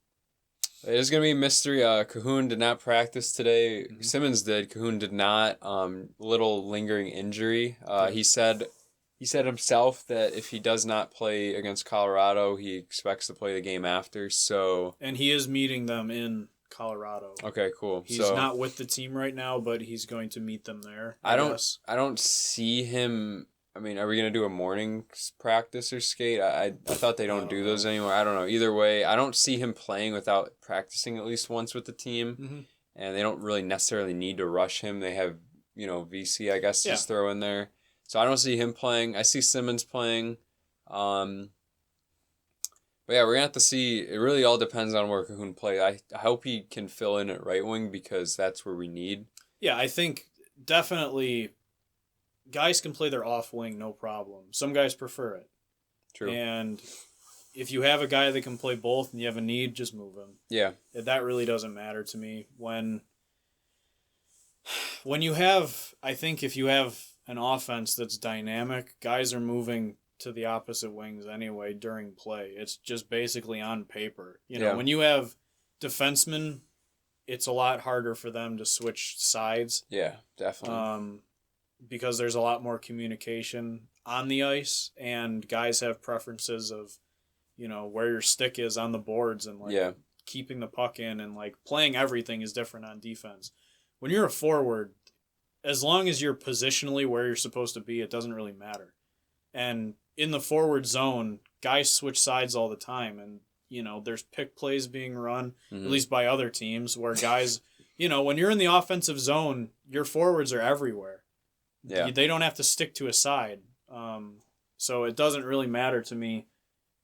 B: It is going to be a mystery. Cahoon did not practice today. Mm-hmm. Simmons did. Cahoon did not. Little lingering injury. He said himself that if he does not play against Colorado, he expects to play the game after. So. And
A: he is meeting them in Colorado.
B: Okay, cool.
A: He's not with the team right now, but he's going to meet them there.
B: I don't see him. I mean, are we going to do a morning practice or skate? I thought they don't do those anymore. I don't know. Either way, I don't see him playing without practicing at least once with the team.
A: Mm-hmm.
B: And they don't really necessarily need to rush him. They have, VC, I guess, just throw in there. So I don't see him playing. I see Simmons playing. But yeah, we're going to have to see. It really all depends on where Cahoon plays. I hope he can fill in at right wing because that's where we need.
A: Yeah, I think definitely guys can play their off wing, no problem. Some guys prefer it.
B: True.
A: And if you have a guy that can play both and you have a need, just move him.
B: Yeah.
A: That really doesn't matter to me. When you have, I think if you have an offense that's dynamic, guys are moving to the opposite wings anyway during play. It's just basically on paper. When you have defensemen, it's a lot harder for them to switch sides.
B: Yeah, definitely.
A: Because there's a lot more communication on the ice, and guys have preferences of, where your stick is on the boards and keeping the puck in, and playing everything is different on defense. When you're a forward, as long as you're positionally where you're supposed to be, it doesn't really matter. And in the forward zone, guys switch sides all the time, and there's pick plays being run, at least by other teams, where guys, when you're in the offensive zone, your forwards are everywhere.
B: Yeah.
A: They don't have to stick to a side. So it doesn't really matter to me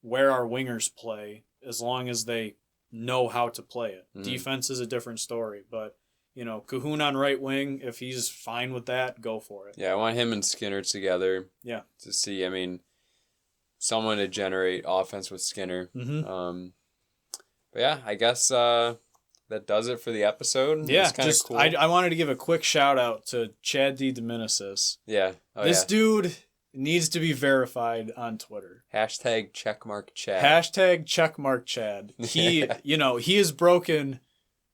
A: where our wingers play, as long as they know how to play it. Defense is a different story, but Cahoon on right wing, if he's fine with that, go for it.
B: Yeah, I want him and Skinner together.
A: Yeah.
B: To see, someone to generate offense with Skinner. But yeah, I guess that does it for the episode.
A: Yeah,
B: just cool.
A: I wanted to give a quick shout out to Chad D. Dominicis.
B: Yeah.
A: This dude needs to be verified on Twitter.
B: Hashtag checkmark Chad.
A: Hashtag checkmark Chad. He, he has broken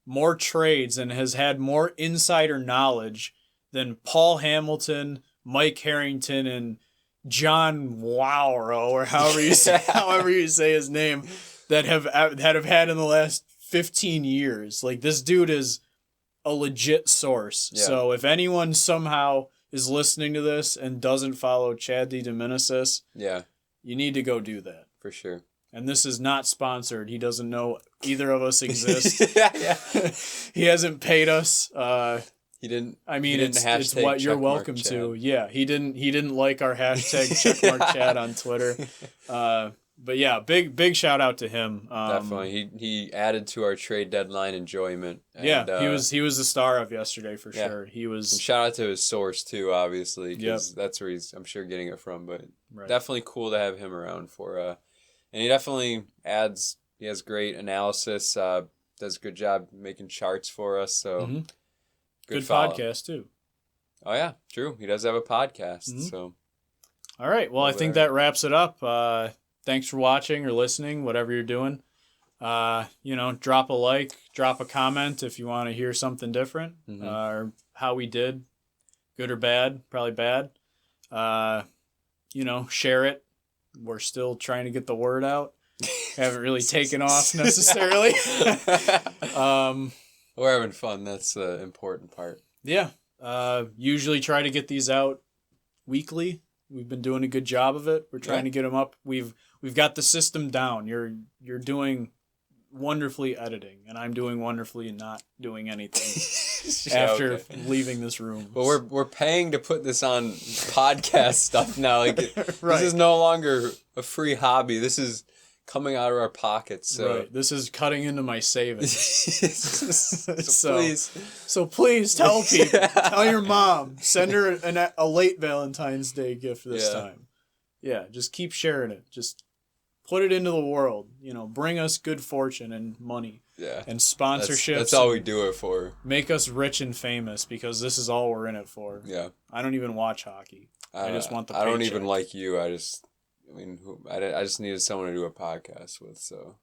A: more trades and has had more insider knowledge than Paul Hamilton, Mike Harrington, and John Wowrow, or however you say his name, that have had in the last 15 years. This dude is a legit source. Yeah. So if anyone somehow is listening to this and doesn't follow Chad D. Dominicis, you need to go do that.
B: For sure.
A: And this is not sponsored. He doesn't know either of us exist. Yeah. He hasn't paid us.
B: He didn't.
A: It's what you're welcome to. Yeah, he didn't like our hashtag checkmark Chad on Twitter. But yeah, big shout out to him.
B: Definitely, he added to our trade deadline enjoyment. And,
A: he was the star of yesterday for sure. He was.
B: And shout out to his source too, obviously, because that's where I'm sure getting it from. But definitely cool to have him around for. And he definitely adds. He has great analysis. Does a good job making charts for us. So
A: good podcast too.
B: Oh yeah, true. He does have a podcast. So.
A: All right. Well, I think that wraps it up. Thanks for watching or listening, whatever you're doing. Drop a like, drop a comment if you want to hear something different, or how we did, good or bad, probably bad. Share it. We're still trying to get the word out. Haven't really taken off necessarily.
B: We're having fun. That's the important part.
A: Yeah. Usually try to get these out weekly. We've been doing a good job of it. We're trying to get them up. We've got the system down. You're doing wonderfully editing, and I'm doing wonderfully not doing anything after leaving this room.
B: But we're paying to put this on podcast stuff now. This is no longer a free hobby. This is coming out of our pockets. So
A: this is cutting into my savings.
B: So
A: please tell people. Tell your mom. Send her a late Valentine's Day gift this time. Yeah, just keep sharing it. Just put it into the world. Bring us good fortune and money.
B: Yeah.
A: And sponsorships.
B: That's all we do it for.
A: Make us rich and famous, because this is all we're in it for.
B: Yeah.
A: I don't even watch hockey. I just want the paycheck.
B: I don't even like you. I just needed someone to do a podcast with, so.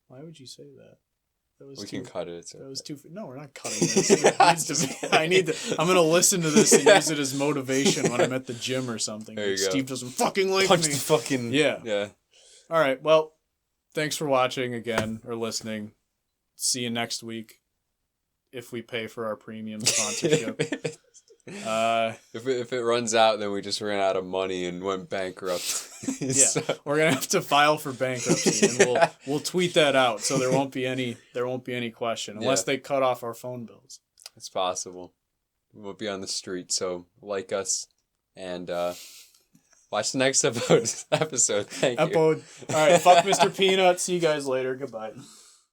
A: Why would you say that?
B: We can cut it.
A: That was too. No, we're not cutting this. I'm gonna listen to this and use it as motivation when I'm at the gym or something.
B: There you go.
A: Steve doesn't fucking like
B: Punch
A: me.
B: the fucking. Yeah.
A: All right. Well, thanks for watching again or listening. See you next week, if we pay for our premium sponsorship.
B: If it runs out, then we just ran out of money and went bankrupt.
A: So. We're gonna have to file for bankruptcy, and we'll tweet that out, so there won't be any question unless they cut off our phone bills.
B: It's possible. We won't be on the street, so like us and watch the next episode. Thank you.
A: All right, fuck Mr. Peanut. See you guys later. Goodbye.